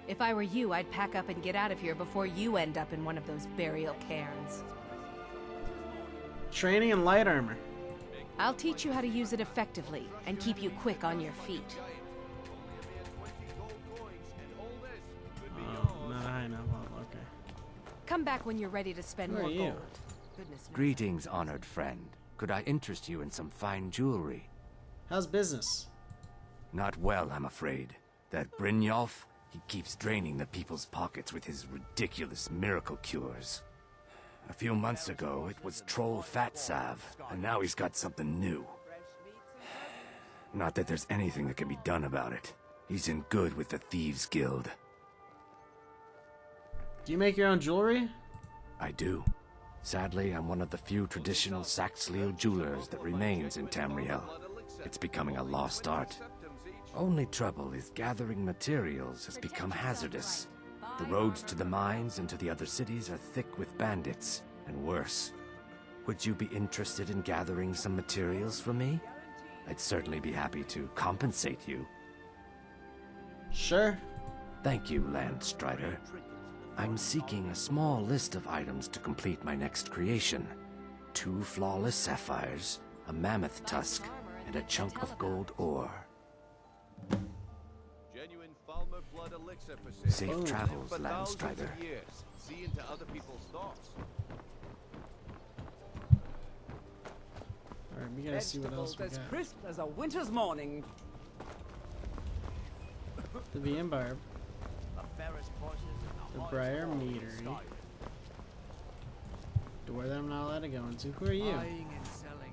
If I were you, I'd pack up and get out of here before you end up in one of those burial cairns. Training in light armor. I'll teach you how to use it effectively and keep you quick on your feet. Oh, not high enough. Oh, okay. Come back when you're ready to spend Who are more you? gold. Goodness knows. Greetings, honored friend. Could I interest you in some fine jewelry? How's business? Not well, I'm afraid. That Brynjolf, he keeps draining the people's pockets with his ridiculous miracle cures. A few months ago, it was Troll Fat Salve, and now he's got something new. Not that there's anything that can be done about it. He's in good with the Thieves Guild. Do you make your own jewelry? I do. Sadly, I'm one of the few traditional Saxhleel jewelers that remains in Tamriel. It's becoming a lost art. Only trouble is gathering materials has become hazardous. The roads to the mines and to the other cities are thick with bandits, and worse. Would you be interested in gathering some materials from me? I'd certainly be happy to compensate you. Sure. Thank you, Landstrider. I'm seeking a small list of items to complete my next creation. 2 flawless sapphires, a mammoth tusk, and a chunk of gold ore. Safe travels, Landstrider. Alright, we gotta see what else we As got. crisp as a winter's morning. The Bee and Barb. The Briar Meadery. Door that I'm not allowed to go into. Who are you?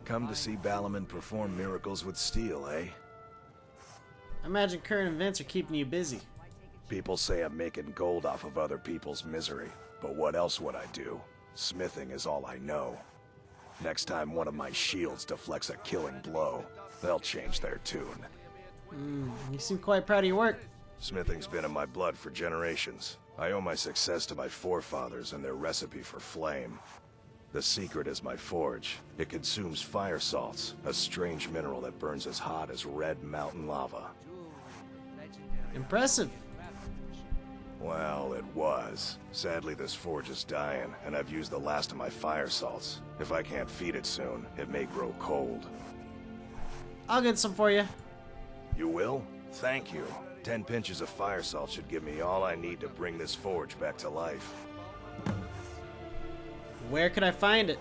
Come to see Balaman perform miracles with steel, eh? I imagine current events are keeping you busy. People say I'm making gold off of other people's misery, but what else would I do? Smithing is all I know. Next time one of my shields deflects a killing blow, they'll change their tune. You seem quite proud of your work. Smithing's been in my blood for generations. I owe my success to my forefathers and their recipe for flame. The secret is my forge. It consumes fire salts, a strange mineral that burns as hot as red mountain lava. Impressive. Well, it was. Sadly, this forge is dying, and I've used the last of my fire salts. If I can't feed it soon, it may grow cold. I'll get some for you. You will? Thank you. 10 pinches of fire salt should give me all I need to bring this forge back to life. Where could I find it?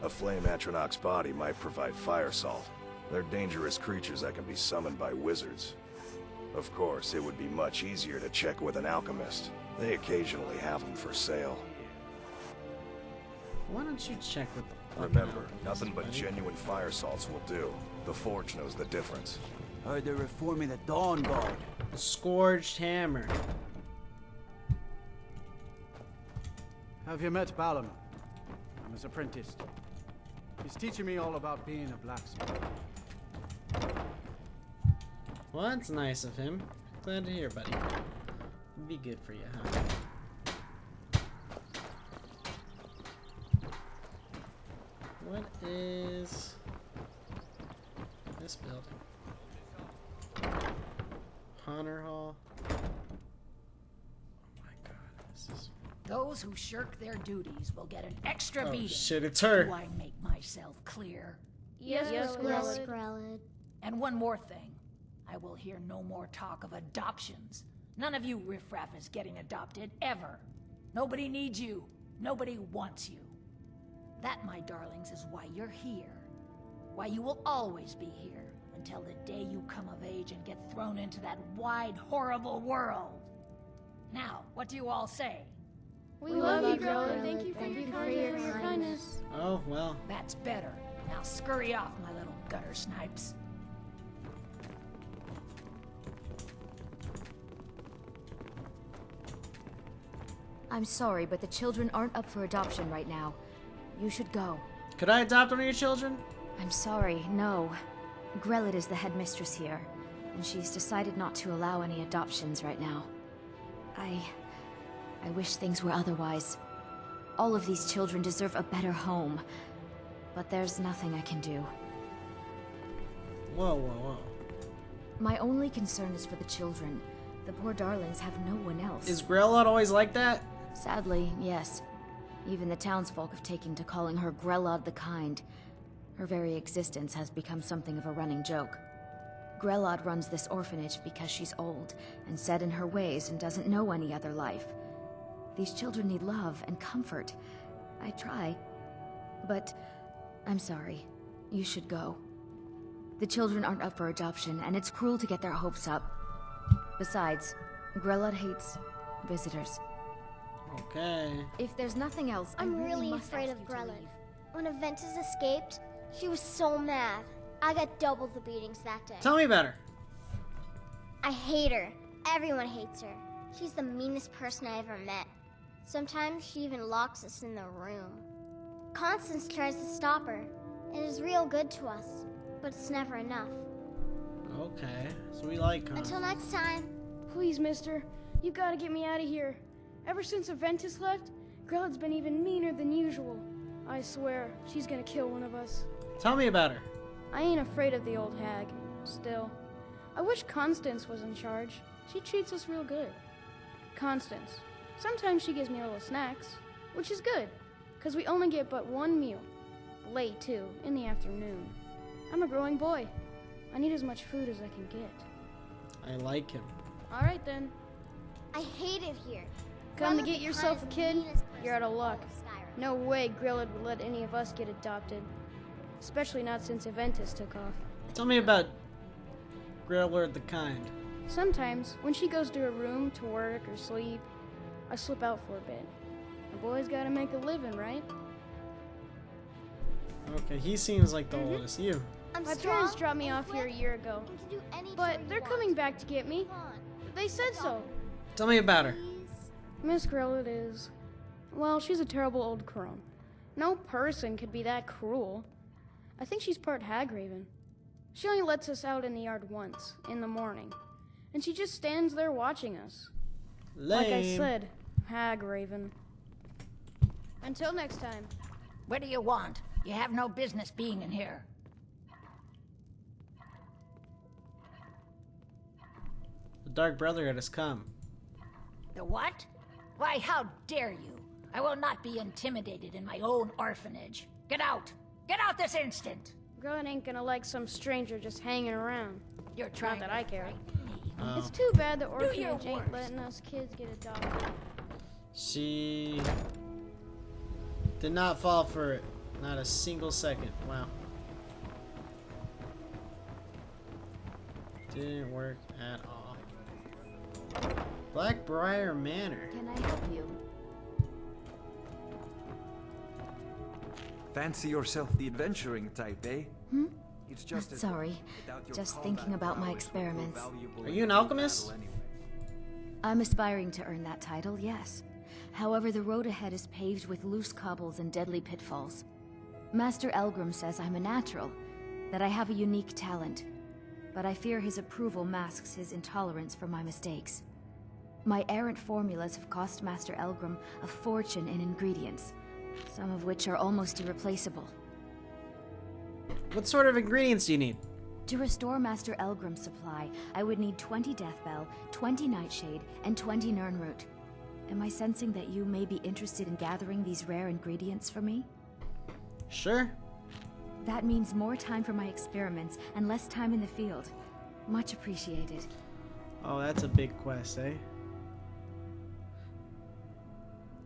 A flame Atronach's body might provide fire salt. They're dangerous creatures that can be summoned by wizards. Of course, it would be much easier to check with an alchemist. They occasionally have them for sale. Why don't you check with the fucking Remember, alchemist, nothing but buddy? genuine fire salts will do. The forge knows the difference. Heard they're reforming the Dawn Guard. The Scourged Hammer. Have you met Balaman? I'm his apprentice. He's teaching me all about being a blacksmith. Well, that's nice of him. Glad to hear, buddy. It'd be good for you, huh? What is this building? Honor Hall. Oh my god, this is Those who shirk their duties will get an extra Oh beating. shit, it's her. Do I make myself clear? Yes, Grelid. And one more thing. I will hear no more talk of adoptions. None of you riffraff is getting adopted, ever. Nobody needs you. Nobody wants you. That, my darlings, is why you're here. Why you will always be here, until the day you come of age and get thrown into that wide, horrible world. Now, what do you all say? We love you, Grelid. Thank you for your kindness. Oh, well. That's better. Now scurry off, my little gutter snipes. I'm sorry, but the children aren't up for adoption right now. You should go. Could I adopt one of your children? I'm sorry, no. Grelid is the headmistress here, and she's decided not to allow any adoptions right now. I wish things were otherwise. All of these children deserve a better home, but there's nothing I can do. Whoa, whoa, whoa. My only concern is for the children. The poor darlings have no one else. Is Grelot always like that? Sadly, yes. Even the townsfolk have taken to calling her Grelod the Kind. Her very existence has become something of a running joke. Grelod runs this orphanage because she's old and set in her ways and doesn't know any other life. These children need love and comfort. I try, but I'm sorry. You should go. The children aren't up for adoption, and it's cruel to get their hopes up. Besides, Grelod hates visitors. Okay. If there's nothing else, I'm I really must afraid ask of you to Grelid. leave. When Aventus escaped, she was so mad. I got double the beatings that day. Tell me about her. I hate her. Everyone hates her. She's the meanest person I ever met. Sometimes she even locks us in the room. Constance tries to stop her, and is real good to us, but it's never enough. Okay, so we like her. Until next time. Please, mister. You gotta get me out of here. Ever since Aventus left, Grelod's been even meaner than usual. I swear, she's gonna kill one of us. Tell me about her. I ain't afraid of the old hag. Still, I wish Constance was in charge. She treats us real good. Constance. Sometimes she gives me little snacks, which is good, because we only get but one meal. Late, too, in the afternoon. I'm a growing boy. I need as much food as I can get. I like him. All right, then. I hate it here. Come to Grelod get the yourself a Kind is kid? the meanest person You're out of in all luck. Skyrim. No way Grelod would let any of us get adopted. Especially not since Aventus took off. Tell me about Grelord the Kind. Sometimes, when she goes to her room to work or sleep, I slip out for a bit. A boy's gotta make a living, right? Okay, he seems like the oldest. You. My parents dropped me off here a year ago. But they're coming back to get me. They said so. Tell me about her. Miss Grelod is... well, she's a terrible old crone. No person could be that cruel. I think she's part Hagraven. She only lets us out in the yard once, in the morning. And she just stands there watching us. Like I Lame. said, Hagraven. Until next time. What do you want? You have no business being in here. The Dark Brotherhood has come. The what? Why, how dare you? I will not be intimidated in my own orphanage. Get out! Get out this instant! Grelod ain't gonna like some stranger just hanging around. You're trying Not that to I care. Oh. It's too bad the your orphanage ain't worst. letting us kids get adopted. She did not fall for it. Not a single second. Wow. Didn't work at all. Blackbriar Manor. Can I help you? Fancy yourself the adventuring type, eh? Hmm? It's just as Sorry, without your just combat thinking about my prowess, experiments. more valuable Are you an in alchemist? battle anyway. I'm aspiring to earn that title, yes. However, the road ahead is paved with loose cobbles and deadly pitfalls. Master Elgrim says I'm a natural, that I have a unique talent, but I fear his approval masks his intolerance for my mistakes. My errant formulas have cost Master Elgrim a fortune in ingredients, some of which are almost irreplaceable. What sort of ingredients do you need? To restore Master Elgrim's supply, I would need 20 Deathbell, 20 Nightshade, and 20 Nirnroot. Am I sensing that you may be interested in gathering these rare ingredients for me? Sure. That means more time for my experiments and less time in the field. Much appreciated. Oh, that's a big quest, eh?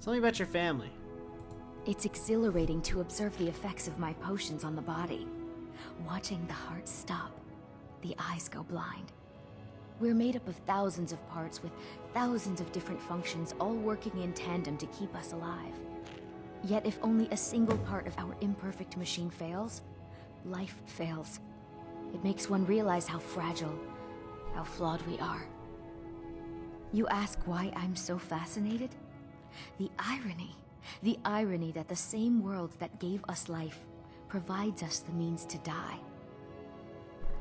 Tell me about your family. It's exhilarating to observe the effects of my potions on the body. Watching the heart stop, the eyes go blind. We're made up of thousands of parts with thousands of different functions, all working in tandem to keep us alive. Yet if only a single part of our imperfect machine fails, life fails. It makes one realize how fragile, how flawed we are. You ask why I'm so fascinated? The irony that the same world that gave us life provides us the means to die.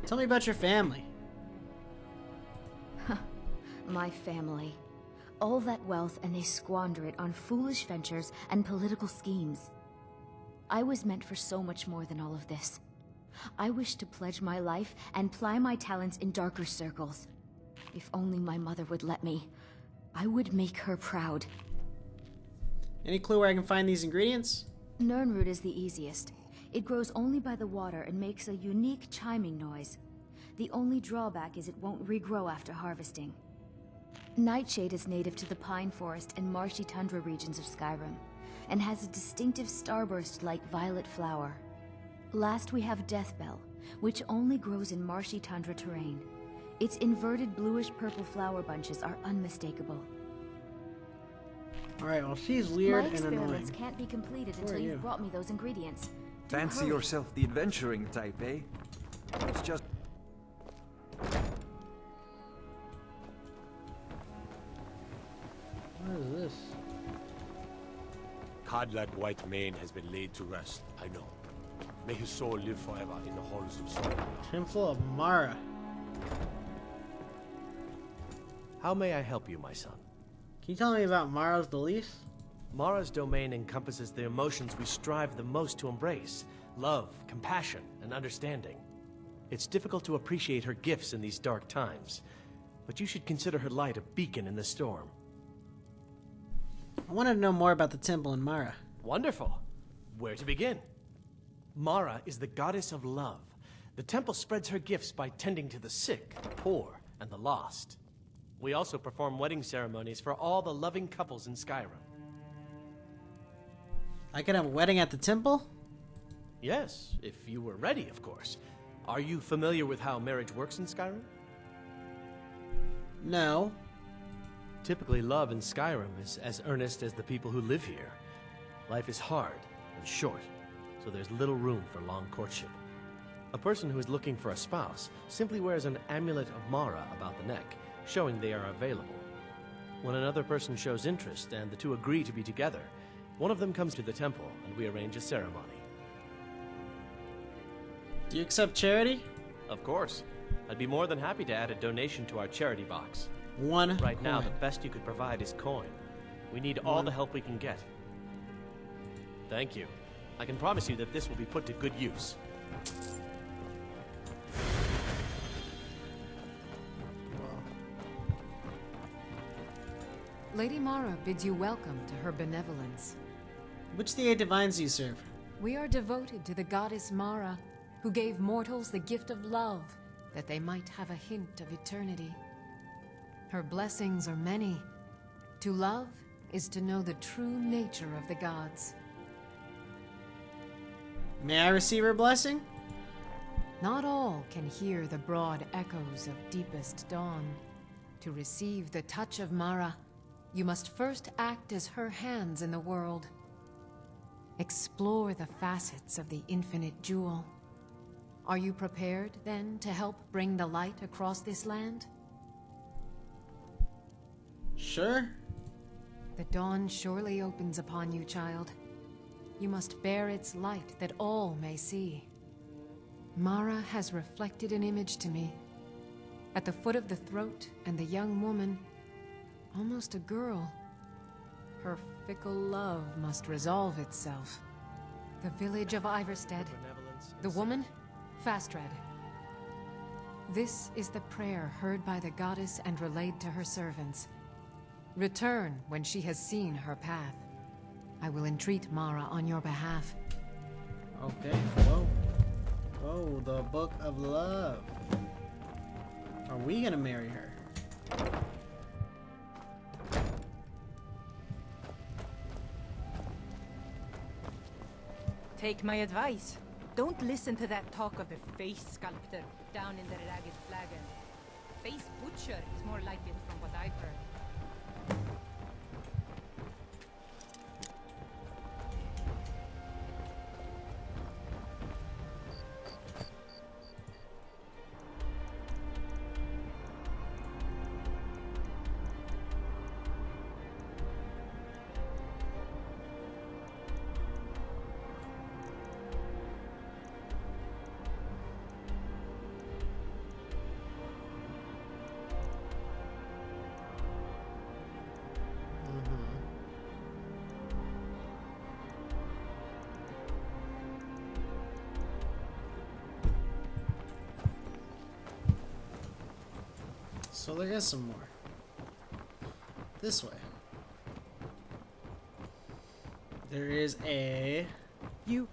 Tell me about your family. My family. All that wealth and they squander it on foolish ventures and political schemes. I was meant for so much more than all of this. I wish to pledge my life and ply my talents in darker circles. If only my mother would let me, I would make her proud. Any clue where I can find these ingredients? Nirnroot is the easiest. It grows only by the water and makes a unique chiming noise. The only drawback is it won't regrow after harvesting. Nightshade is native to the pine forest and marshy tundra regions of Skyrim, and has a distinctive starburst-like violet flower. Last we have Deathbell, which only grows in marshy tundra terrain. Its inverted bluish-purple flower bunches are unmistakable. Alright, well she's weird My and annoying. experiments can't be completed until you've brought me those ingredients. Do Fancy hurry. yourself the adventuring type, eh? It's just... What is this? Codlad Whitemane has been laid to rest, I know. May his soul live forever in the halls of Skyrim. Temple of Mara. How may I help you, my son? Can you tell me about Mara's beliefs? Mara's domain encompasses the emotions we strive the most to embrace. Love, compassion, and understanding. It's difficult to appreciate her gifts in these dark times, but you should consider her light a beacon in the storm. I wanted to know more about the temple in Mara. Wonderful. Where to begin? Mara is the goddess of love. The temple spreads her gifts by tending to the sick, poor, and the lost. We also perform wedding ceremonies for all the loving couples in Skyrim. I could have a wedding at the temple? Yes, if you were ready, of course. Are you familiar with how marriage works in Skyrim? No. Typically, love in Skyrim is as earnest as the people who live here. Life is hard and short, so there's little room for long courtship. A person who is looking for a spouse simply wears an amulet of Mara about the neck, showing they are available. When another person shows interest and the two agree to be together, one of them comes to the temple and we arrange a ceremony. Do you accept charity? Of course. I'd be more than happy to add a donation to our charity box. One Right now, coin. the best you could provide is coin. We need all the help we can get. Thank you. I can promise you that this will be put to good use. Lady Mara bids you welcome to her benevolence. Which the 8 divines do you serve? We are devoted to the goddess Mara, who gave mortals the gift of love, that they might have a hint of eternity. Her blessings are many. To love is to know the true nature of the gods. May I receive her blessing? Not all can hear the broad echoes of deepest dawn. To receive the touch of Mara, you must first act as her hands in the world. Explore the facets of the infinite jewel. Are you prepared, then, to help bring the light across this land? Sure. The dawn surely opens upon you, child. You must bear its light that all may see. Mara has reflected an image to me. At the foot of the throat and the young woman, almost a girl. Her fickle love must resolve itself. The village of Iverstead. The woman, Fastred. This is the prayer heard by the goddess and relayed to her servants. Return when she has seen her path. I will entreat Mara on your behalf. Okay, whoa. Whoa, the Book of Love. Are we gonna marry her? Take my advice. Don't listen to that talk of the face sculptor down in the Ragged Flagon. Face butcher is more like it from what I've heard. So there is some more. This way. There is a... You're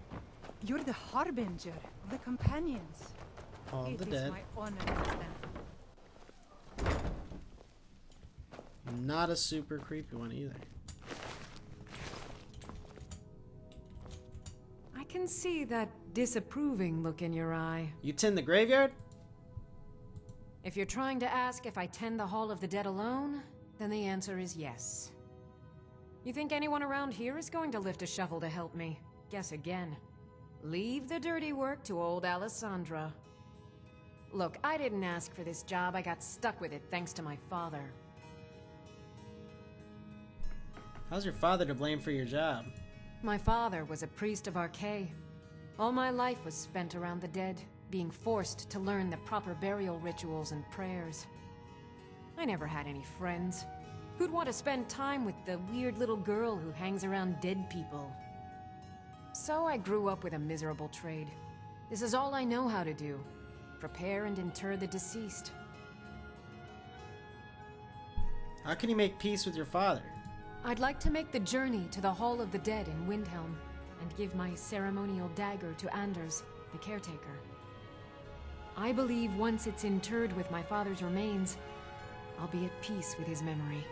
the harbinger of the companions. Hall of the It is Dead. my honor to them. Not a super creepy one either. I can see that disapproving look in your eye. You tend the graveyard? If you're trying to ask if I tend the Hall of the Dead alone, then the answer is yes. You think anyone around here is going to lift a shovel to help me? Guess again. Leave the dirty work to old Alessandra. Look, I didn't ask for this job. I got stuck with it thanks to my father. How's your father to blame for your job? My father was a priest of Archay. All my life was spent around the dead, being forced to learn the proper burial rituals and prayers. I never had any friends. Who'd want to spend time with the weird little girl who hangs around dead people? So I grew up with a miserable trade. This is all I know how to do. Prepare and inter the deceased. How can you make peace with your father? I'd like to make the journey to the Hall of the Dead in Windhelm and give my ceremonial dagger to Anders, the caretaker. I believe once it's interred with my father's remains, I'll be at peace with his memory.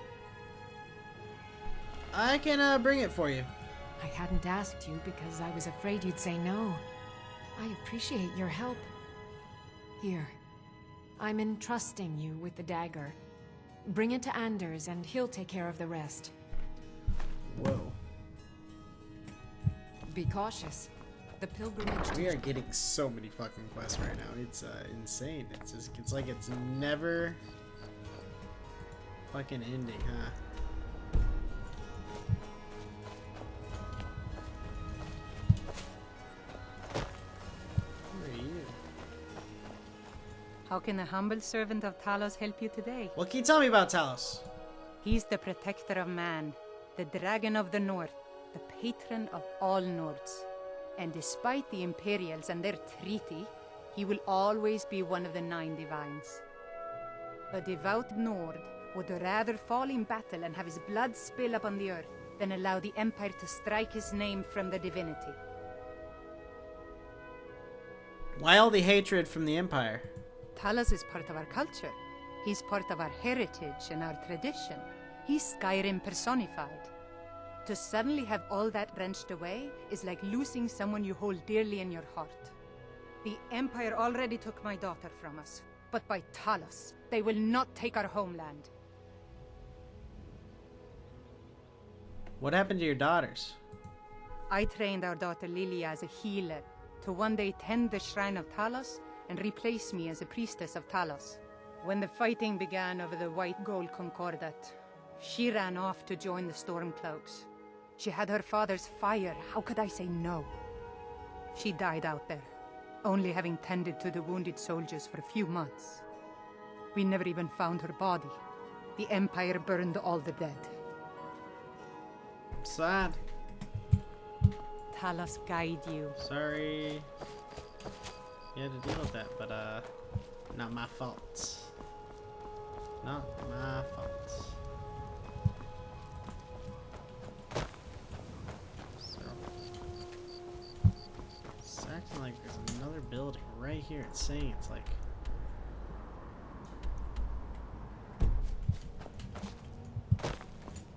I can bring it for you. I hadn't asked you because I was afraid you'd say no. I appreciate your help. Here, I'm entrusting you with the dagger. Bring it to Anders and he'll take care of the rest. Whoa. Be cautious. The pilgrimage... We are getting so many fucking quests right now. It's insane. It's like it's never fucking ending, huh? Who are you? How can a humble servant of Talos help you today? What can you tell me about Talos? He's the protector of man, the dragon of the north, the patron of all Nords. And despite the Imperials and their treaty, he will always be one of the 9 divines. A devout Nord would rather fall in battle and have his blood spill upon the earth than allow the Empire to strike his name from the divinity. Why all the hatred from the Empire? Talos is part of our culture. He's part of our heritage and our tradition. He's Skyrim personified. To suddenly have all that wrenched away is like losing someone you hold dearly in your heart. The Empire already took my daughter from us, but by Talos, they will not take our homeland. What happened to your daughters? I trained our daughter Lilia as a healer to one day tend the shrine of Talos and replace me as a priestess of Talos. When the fighting began over the white gold concordat, she ran off to join the Stormcloaks. She had her father's fire. How could I say no? She died out there, only having tended to the wounded soldiers for a few months. We never even found her body. The Empire burned all the dead. Sad. Talos guide you. Sorry. You had to deal with that, but not my fault. Not my fault. here it's saying it's like.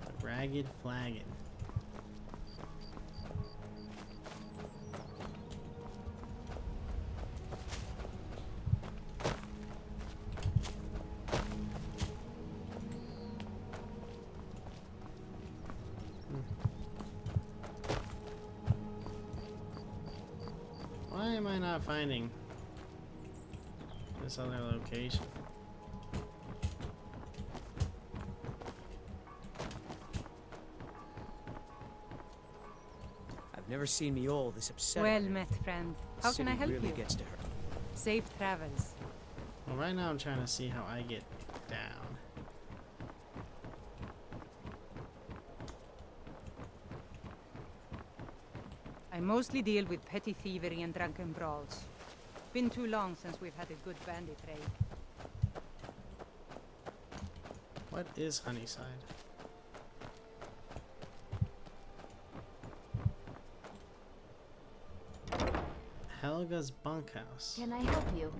The Ragged Flagon. Why am I not finding this other location? I've never seen me all this upset. Well met, friend. How can I help really you? Gets to her. Safe travels. Well, right now I'm trying to see how I get down. I mostly deal with petty thievery and drunken brawls. Been too long since we've had a good bandit raid. What is Honeyside? Helga's bunkhouse. Can I help you?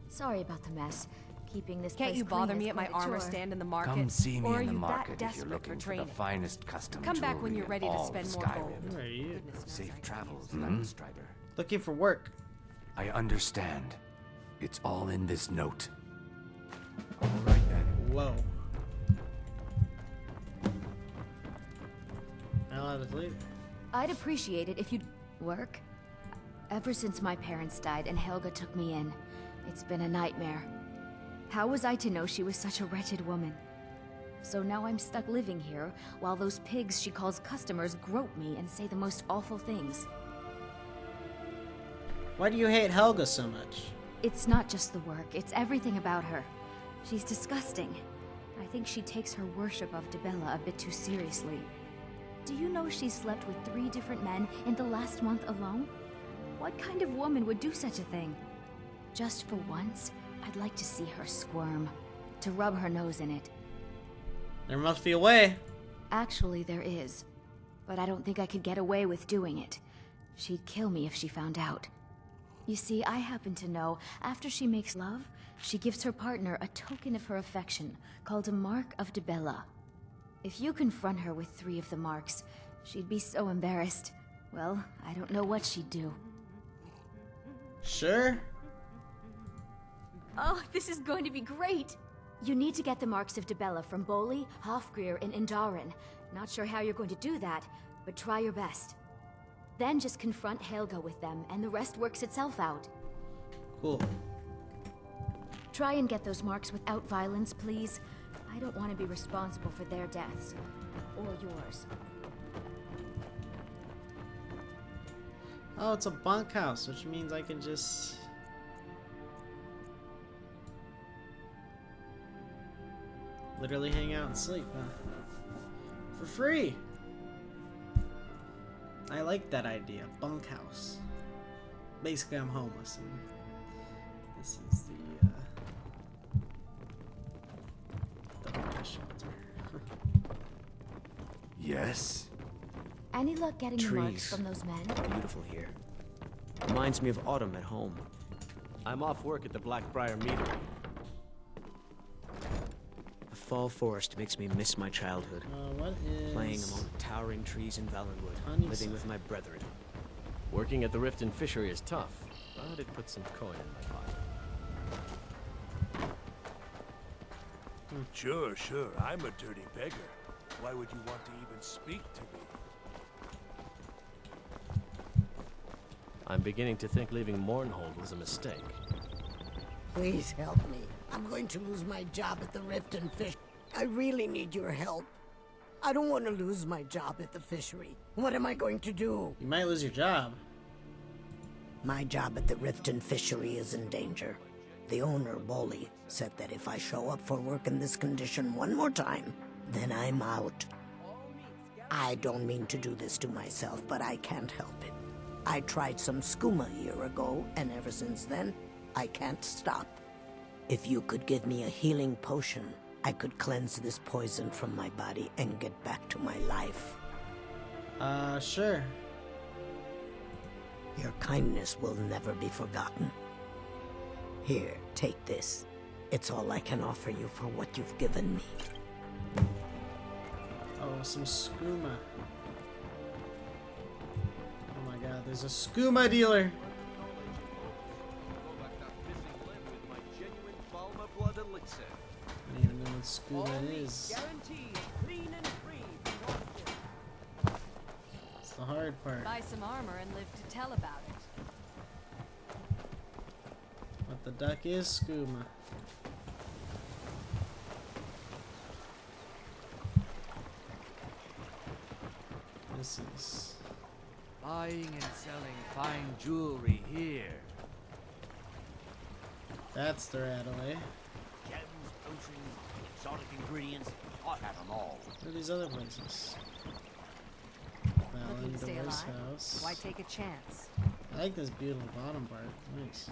Sorry about the mess. Keeping this Can't place you clean bother is me at my quite a armor chore. stand in the market? Come see me or are in the you market that if you're desperate looking for for training? the finest custom Come back when jewelry you're in ready to all spend of more Skyrim. gold. Who are you? Safe travels, Landstrider. Looking for work. I understand. It's all in this note. All right then. Whoa. How allowed to leave? I'd appreciate it if you'd work. Ever since my parents died and Helga took me in, it's been a nightmare. How was I to know she was such a wretched woman? So now I'm stuck living here, while those pigs she calls customers grope me and say the most awful things. Why do you hate Helga so much? It's not just the work, it's everything about her. She's disgusting. I think she takes her worship of Dibella a bit too seriously. Do you know she slept with 3 different men in the last month alone? What kind of woman would do such a thing? Just for once, I'd like to see her squirm, to rub her nose in it. There must be a way. Actually, there is. But I don't think I could get away with doing it. She'd kill me if she found out. You see, I happen to know, after she makes love, she gives her partner a token of her affection, called a Mark of Dibella. If you confront her with 3 of the marks, she'd be so embarrassed. Well, I don't know what she'd do. Sure. Oh, this is going to be great! You need to get the marks of Dibella from Boli, Hofgrir, and Indaren. Not sure how you're going to do that, but try your best. Then just confront Helga with them, and the rest works itself out. Cool. Try and get those marks without violence, please. I don't want to be responsible for their deaths. Or yours. Oh, it's a bunkhouse, which means I can just... literally hang out and sleep, huh? For free! I like that idea. Bunkhouse. Basically, I'm homeless, and this is the homeless shelter. Yes? Any luck getting the marks Trees. from those men? Beautiful here. Reminds me of autumn at home. I'm off work at the Blackbriar Meadery. The fall forest makes me miss my childhood. What is... Playing among the towering trees in Valenwood, Honeyside. living with my brethren. Working at the Riften Fishery is tough, but it puts some coin in my pocket. Sure, I'm a dirty beggar. Why would you want to even speak to me? I'm beginning to think leaving Mournhold was a mistake. Please help me. I'm going to lose my job at the Riften Fish. I really need your help. I don't want to lose my job at the fishery. What am I going to do? You might lose your job. My job at the Riften Fishery is in danger. The owner, Boli, said that if I show up for work in this condition one more time, then I'm out. I don't mean to do this to myself, but I can't help it. I tried some skooma a year ago, and ever since then, I can't stop. If you could give me a healing potion, I could cleanse this poison from my body and get back to my life. Sure. Your kindness will never be forgotten. Here, take this. It's all I can offer you for what you've given me. Oh, some skooma. Oh my god, there's a skooma dealer. I don't even know what skooma is. It's the hard part. Buy some armor and live to tell about it. But the duck is skooma. This is buying and selling fine jewelry here. That's the Rataway. Gems, potions, exotic ingredients. I have them all. What are these other places? Looking to stay Valendore's alive? house. Why take a chance? I like this beautiful bottom part. Nice.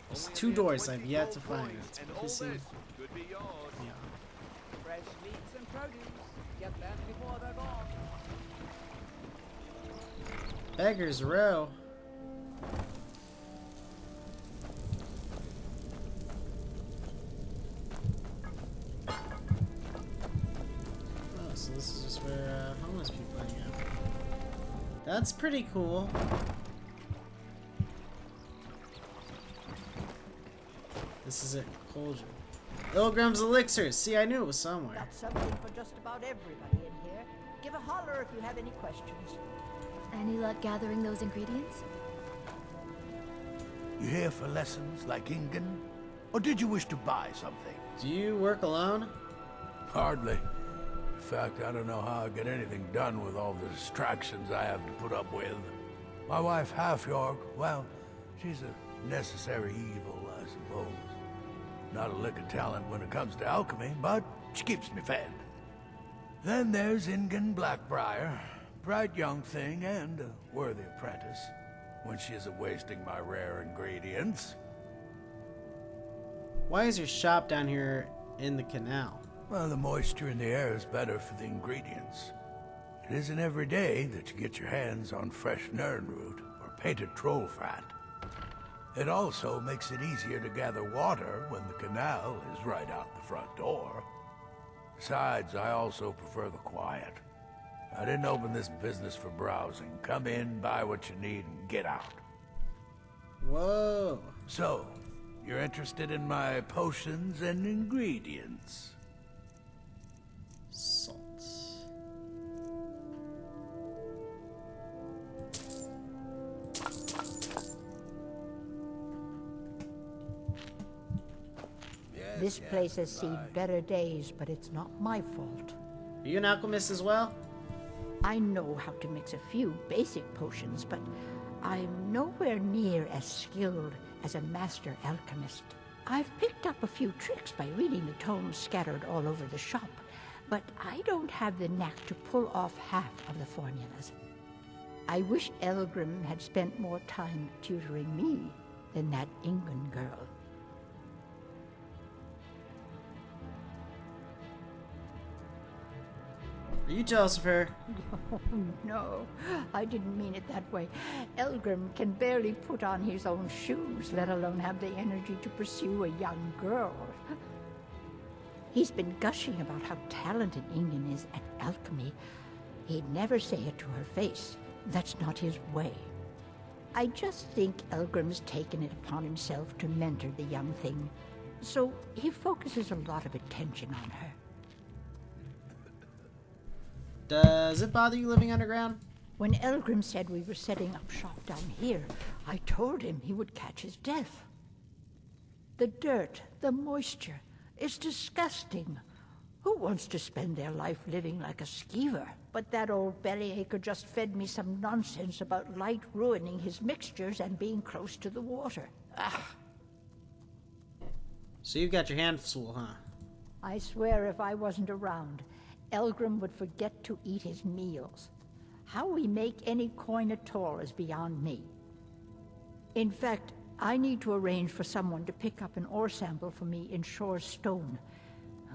There's 2 doors I've yet to find. It's pissing. Yeah. Fresh meats and produce. Get them before they're gone. Beggar's Row. Oh, so this is just where homeless people hang out. That's pretty cool. This is it, Cauldron. Ilgrim's Elixirs. See, I knew it was somewhere. Got something for just about everybody in here. Give a holler if you have any questions. Any luck gathering those ingredients? You here for lessons like Ingen? Or did you wish to buy something? Do you work alone? Hardly. In fact, I don't know how I get anything done with all the distractions I have to put up with. My wife, Half-York, well, she's a necessary evil, I suppose. Not a lick of talent when it comes to alchemy, but she keeps me fed. Then there's Ingen Blackbriar, bright young thing and a worthy apprentice, when she isn't wasting my rare ingredients. Why is your shop down here in the canal? Well, the moisture in the air is better for the ingredients. It isn't every day that you get your hands on fresh nernroot or painted troll fat. It also makes it easier to gather water when the canal is right out the front door. Besides, I also prefer the quiet. I didn't open this business for browsing. Come in, buy what you need, and get out. Whoa. So, you're interested in my potions and ingredients? Salt. This place has seen better days, but it's not my fault. Are you an alchemist as well? I know how to mix a few basic potions, but I'm nowhere near as skilled as a master alchemist. I've picked up a few tricks by reading the tomes scattered all over the shop, but I don't have the knack to pull off half of the formulas. I wish Elgrim had spent more time tutoring me than that Ingen girl. Are you jealous of her? Oh, no, I didn't mean it that way. Elgrim can barely put on his own shoes, let alone have the energy to pursue a young girl. He's been gushing about how talented Ingen is at alchemy. He'd never say it to her face. That's not his way. I just think Elgrim's taken it upon himself to mentor the young thing, so he focuses a lot of attention on her. Does it bother you living underground? When Elgrim said we were setting up shop down here, I told him he would catch his death. The dirt, the moisture, is disgusting. Who wants to spend their life living like a skeever? But that old bellyacre just fed me some nonsense about light ruining his mixtures and being close to the water. Ah! So you've got your hands full, huh? I swear if I wasn't around, Elgrim would forget to eat his meals. How we make any coin at all is beyond me. In fact, I need to arrange for someone to pick up an ore sample for me in Shore's stone.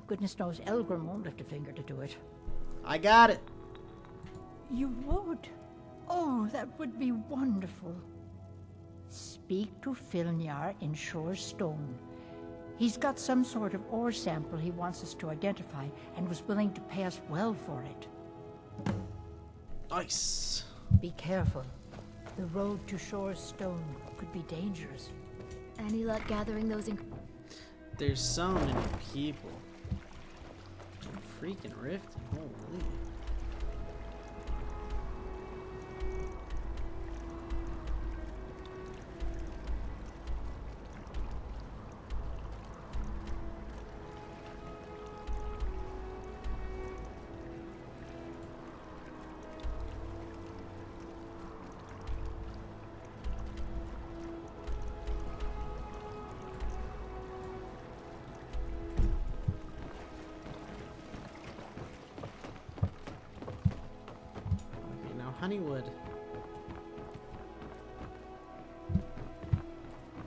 Goodness knows Elgrim won't lift a finger to do it. I got it. You would? Oh, that would be wonderful. Speak to Filnyar in Shore Stone. He's got some sort of ore sample he wants us to identify and was willing to pay us well for it. Nice. Be careful. The road to Shore Stone could be dangerous. Any luck gathering those There's so many people. Freaking Rift. Holy. Honeywood.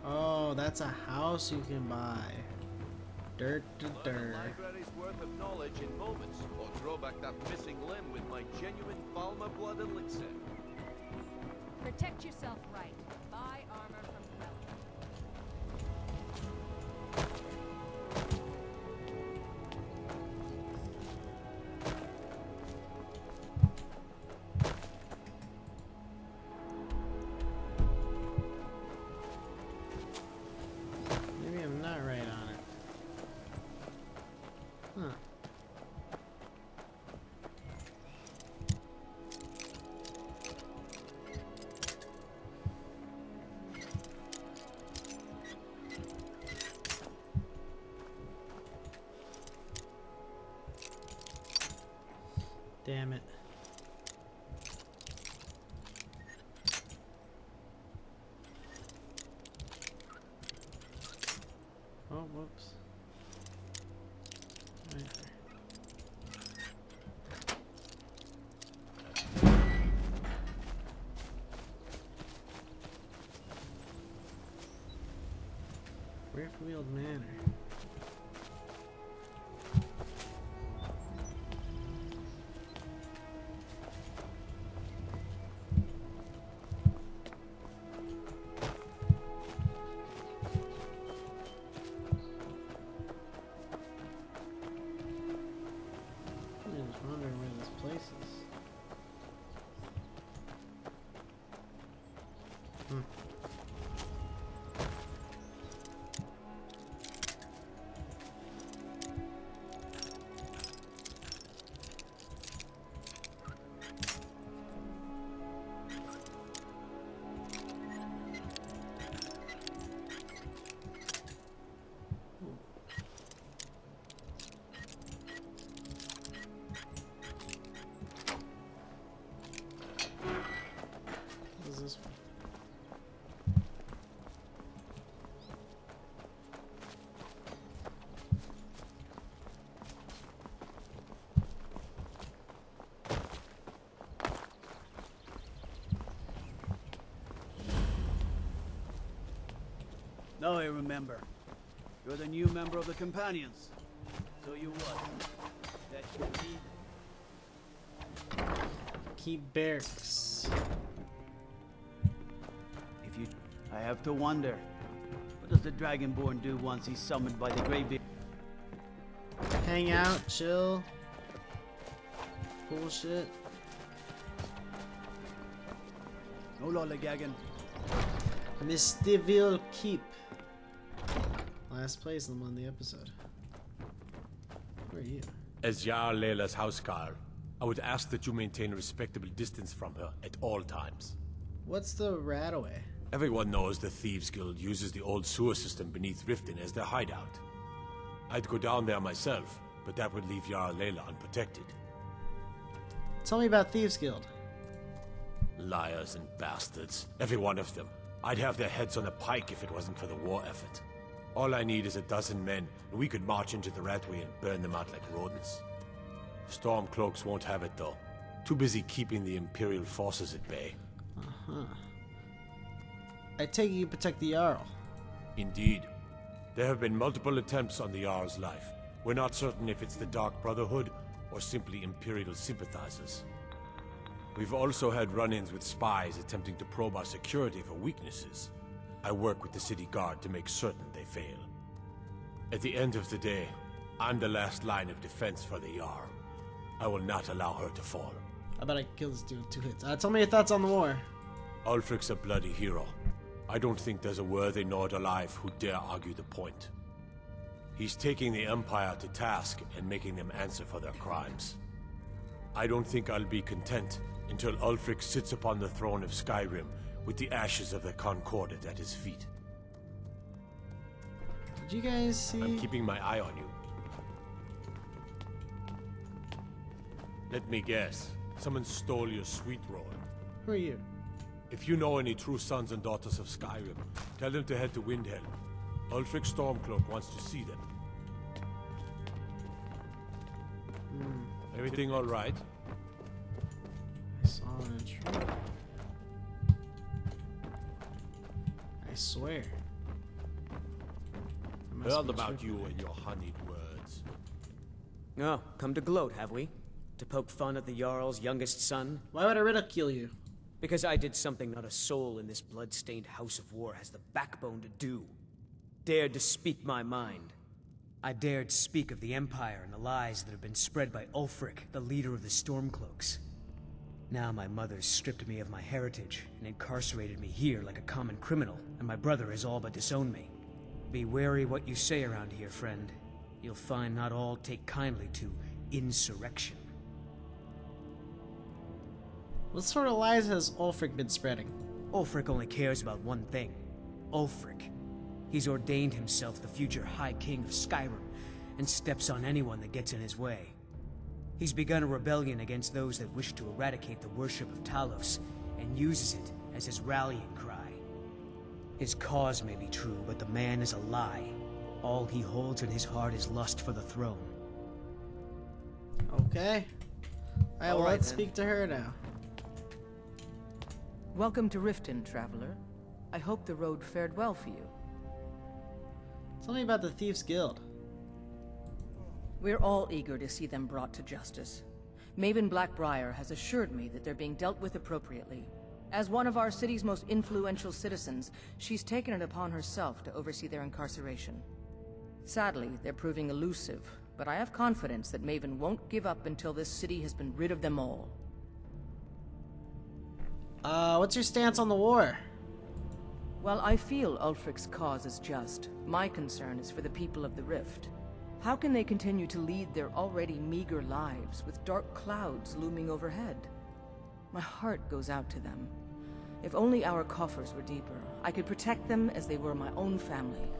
Oh, that's a house you can buy. Dirt to dirt. Library's worth of knowledge in moments, or grow back that missing limb with my genuine Falmer blood elixir. Protect yourself right. Buy armor from the metal. Maybe I'm not right on it. Huh. Damn it. Oh, whoops. Right there. Riftfield Manor. I'm just wondering where this place is. Hmm. What is this one? Now I remember. You're the new member of the Companions. So you what? That you need? Keep barracks. If you... I have to wonder. What does the Dragonborn do once he's summoned by the Greybeard? Hang out, chill. Cool shit. No lollygagging. Mistiville Keep. Last place I'm on the episode. Where are you? As Jarl Layla's housecarl, I would ask that you maintain a respectable distance from her at all times. What's the Radaway? Everyone knows the Thieves Guild uses the old sewer system beneath Riften as their hideout. I'd go down there myself, but that would leave Jarl Layla unprotected. Tell me about Thieves Guild. Liars and bastards, every one of them. I'd have their heads on a pike if it wasn't for the war effort. All I need is a dozen men, and we could march into the Radway and burn them out like rodents. Stormcloaks won't have it, though. Too busy keeping the Imperial forces at bay. Uh-huh. I take it you protect the Jarl. Indeed. There have been multiple attempts on the Jarl's life. We're not certain if it's the Dark Brotherhood or simply Imperial sympathizers. We've also had run-ins with spies attempting to probe our security for weaknesses. I work with the city guard to make certain they fail. At the end of the day, I'm the last line of defense for the Jarl. I will not allow her to fall. I bet I can kill this dude with 2 hits. Tell me your thoughts on the war. Ulfric's a bloody hero. I don't think there's a worthy Nord alive who dare argue the point. He's taking the Empire to task and making them answer for their crimes. I don't think I'll be content until Ulfric sits upon the throne of Skyrim with the ashes of the Concordat at his feet. Did you guys see? I'm keeping my eye on you. Let me guess. Someone stole your sweet roll. Who are you? If you know any true sons and daughters of Skyrim, tell them to head to Windhelm. Ulfric Stormcloak wants to see them. Everything all right? I saw an intruder. I swear. I must Heard be about tripping. you and your honeyed words. Oh, come to gloat, have we? To poke fun at the Jarl's youngest son? Why would I ridicule you? Because I did something not a soul in this blood-stained house of war has the backbone to do. Dared to speak my mind. I dared speak of the Empire and the lies that have been spread by Ulfric, the leader of the Stormcloaks. Now my mother's stripped me of my heritage and incarcerated me here like a common criminal, and my brother has all but disowned me. Be wary what you say around here, friend. You'll find not all take kindly to insurrection. What sort of lies has Ulfric been spreading? Ulfric only cares about one thing. Ulfric. He's ordained himself the future High King of Skyrim, and steps on anyone that gets in his way. He's begun a rebellion against those that wish to eradicate the worship of Talos, and uses it as his rallying cry. His cause may be true, but the man is a lie. All he holds in his heart is lust for the throne. Okay. Alright, well, let's speak to her now. Welcome to Riften, traveler. I hope the road fared well for you. Tell me about the Thieves Guild. We're all eager to see them brought to justice. Maven Blackbriar has assured me that they're being dealt with appropriately. As one of our city's most influential citizens, she's taken it upon herself to oversee their incarceration. Sadly, they're proving elusive, but I have confidence that Maven won't give up until this city has been rid of them all. What's your stance on the war? While I feel Ulfric's cause is just, my concern is for the people of the Rift. How can they continue to lead their already meager lives with dark clouds looming overhead? My heart goes out to them. If only our coffers were deeper, I could protect them as they were my own family.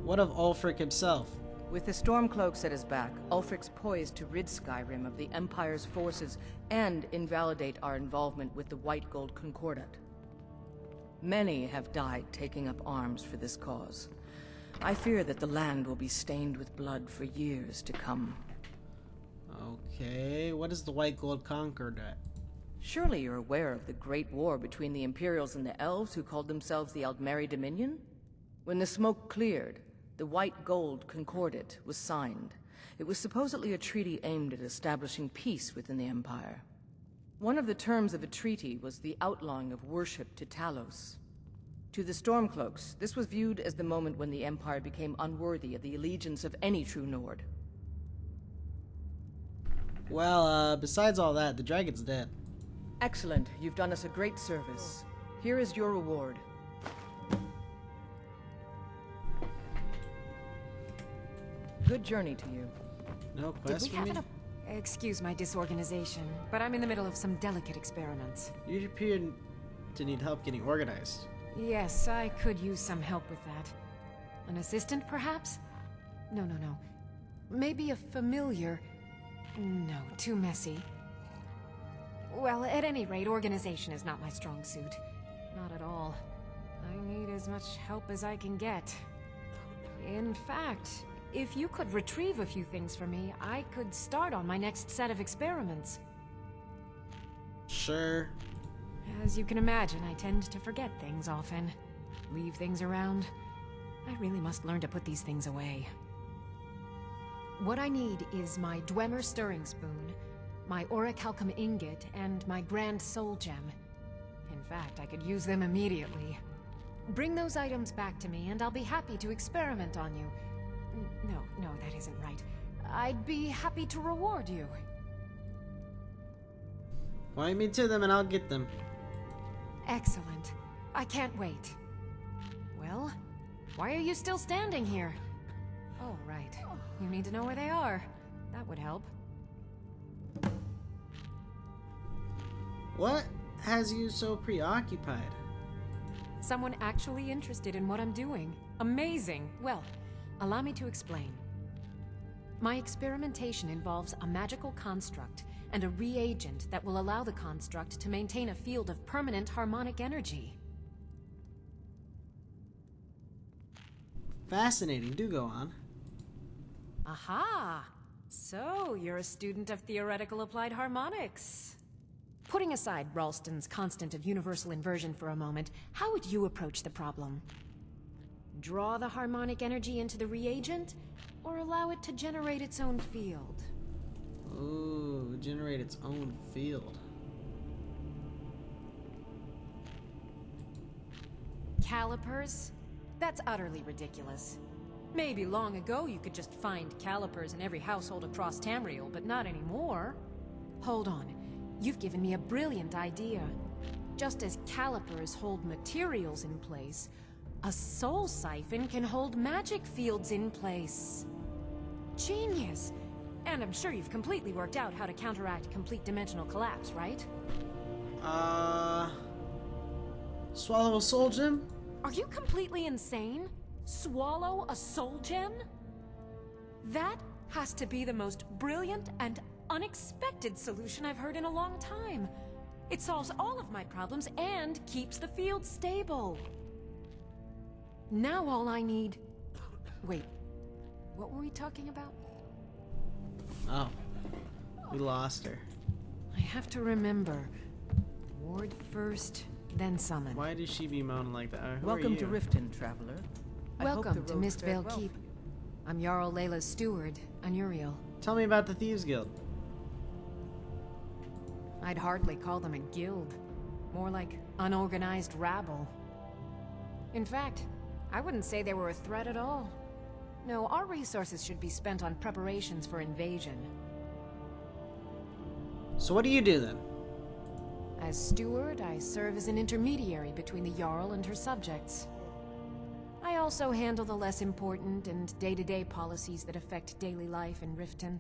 What of Ulfric himself? With the Stormcloaks at his back, Ulfric's poised to rid Skyrim of the Empire's forces and invalidate our involvement with the White Gold Concordat. Many have died taking up arms for this cause. I fear that the land will be stained with blood for years to come. Okay, what is the White Gold Concordat? Surely you're aware of the Great War between the Imperials and the Elves who called themselves the Aldmeri Dominion? When the smoke cleared, the White Gold Concordat was signed. It was supposedly a treaty aimed at establishing peace within the Empire. One of the terms of a treaty was the outlawing of worship to Talos. To the Stormcloaks, this was viewed as the moment when the Empire became unworthy of the allegiance of any true Nord. Well, besides all that, the dragon's dead. Excellent. You've done us a great service. Here is your reward. Good journey to you. No Did quest we for have me? Excuse my disorganization, but I'm in the middle of some delicate experiments. You appear to need help getting organized. Yes, I could use some help with that. An assistant, perhaps? No. Maybe a familiar. No, too messy. Well, at any rate, organization is not my strong suit. Not at all. I need as much help as I can get. In fact, if you could retrieve a few things for me, I could start on my next set of experiments. Sure. As you can imagine, I tend to forget things often. Leave things around. I really must learn to put these things away. What I need is my Dwemer stirring spoon, my orichalcum ingot, and my grand soul gem. In fact, I could use them immediately. Bring those items back to me, and I'll be happy to experiment on you. No, that isn't right. I'd be happy to reward you. Point me to them and I'll get them. Excellent. I can't wait. Well, why are you still standing here? Oh, right. You need to know where they are. That would help. What has you so preoccupied? Someone actually interested in what I'm doing. Amazing. Well, allow me to explain. My experimentation involves a magical construct and a reagent that will allow the construct to maintain a field of permanent harmonic energy. Fascinating. Do go on. Aha! So, you're a student of theoretical applied harmonics. Putting aside Ralston's constant of universal inversion for a moment, how would you approach the problem? Draw the harmonic energy into the reagent, or allow it to generate its own field? Ooh, generate its own field. Calipers? That's utterly ridiculous. Maybe long ago you could just find calipers in every household across Tamriel, but not anymore. Hold on. You've given me a brilliant idea. Just as calipers hold materials in place, a soul siphon can hold magic fields in place. Genius! And I'm sure you've completely worked out how to counteract complete dimensional collapse, right? Swallow a soul gem? Are you completely insane? Swallow a soul gem? That has to be the most brilliant and unexpected solution I've heard in a long time. It solves all of my problems and keeps the field stable. Now all I need... Wait, what were we talking about? Oh, we lost her. I have to remember. Ward first, then summon. Why does she be moaning like that? Who Welcome are you? to Riften, traveler. Welcome to Mistvale Keep. I'm Jarl Layla's steward, Anuriel. Tell me about the Thieves Guild. I'd hardly call them a guild. More like unorganized rabble. In fact, I wouldn't say they were a threat at all. No, our resources should be spent on preparations for invasion. So what do you do then? As steward, I serve as an intermediary between the Jarl and her subjects. I also handle the less important and day-to-day policies that affect daily life in Riften.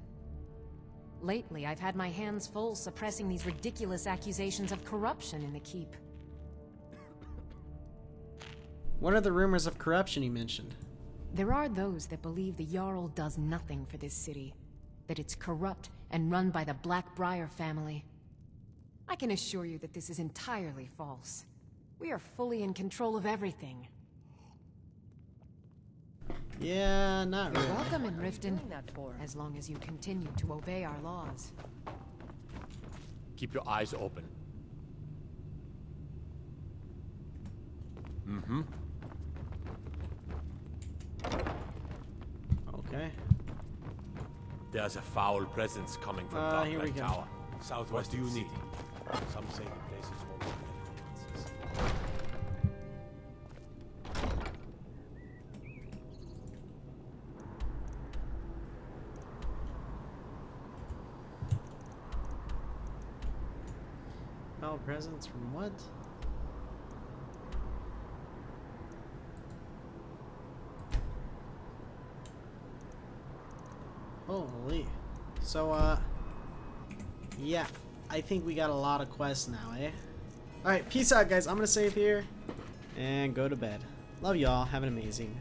Lately, I've had my hands full suppressing these ridiculous accusations of corruption in the keep. What are the rumors of corruption you mentioned? There are those that believe the Jarl does nothing for this city, that it's corrupt and run by the Blackbriar family. I can assure you that this is entirely false. We are fully in control of everything. Yeah, not really. You're welcome in Riften, as long as you continue to obey our laws. Keep your eyes open. Mm-hmm. Okay. There's a foul presence coming from here we Darklight go. Tower. Southwest do you need? Some say the place is home to many Foul presence from what? Holy. So, yeah. I think we got a lot of quests now, eh? Alright, peace out, guys. I'm gonna save here and go to bed. Love y'all. Have an amazing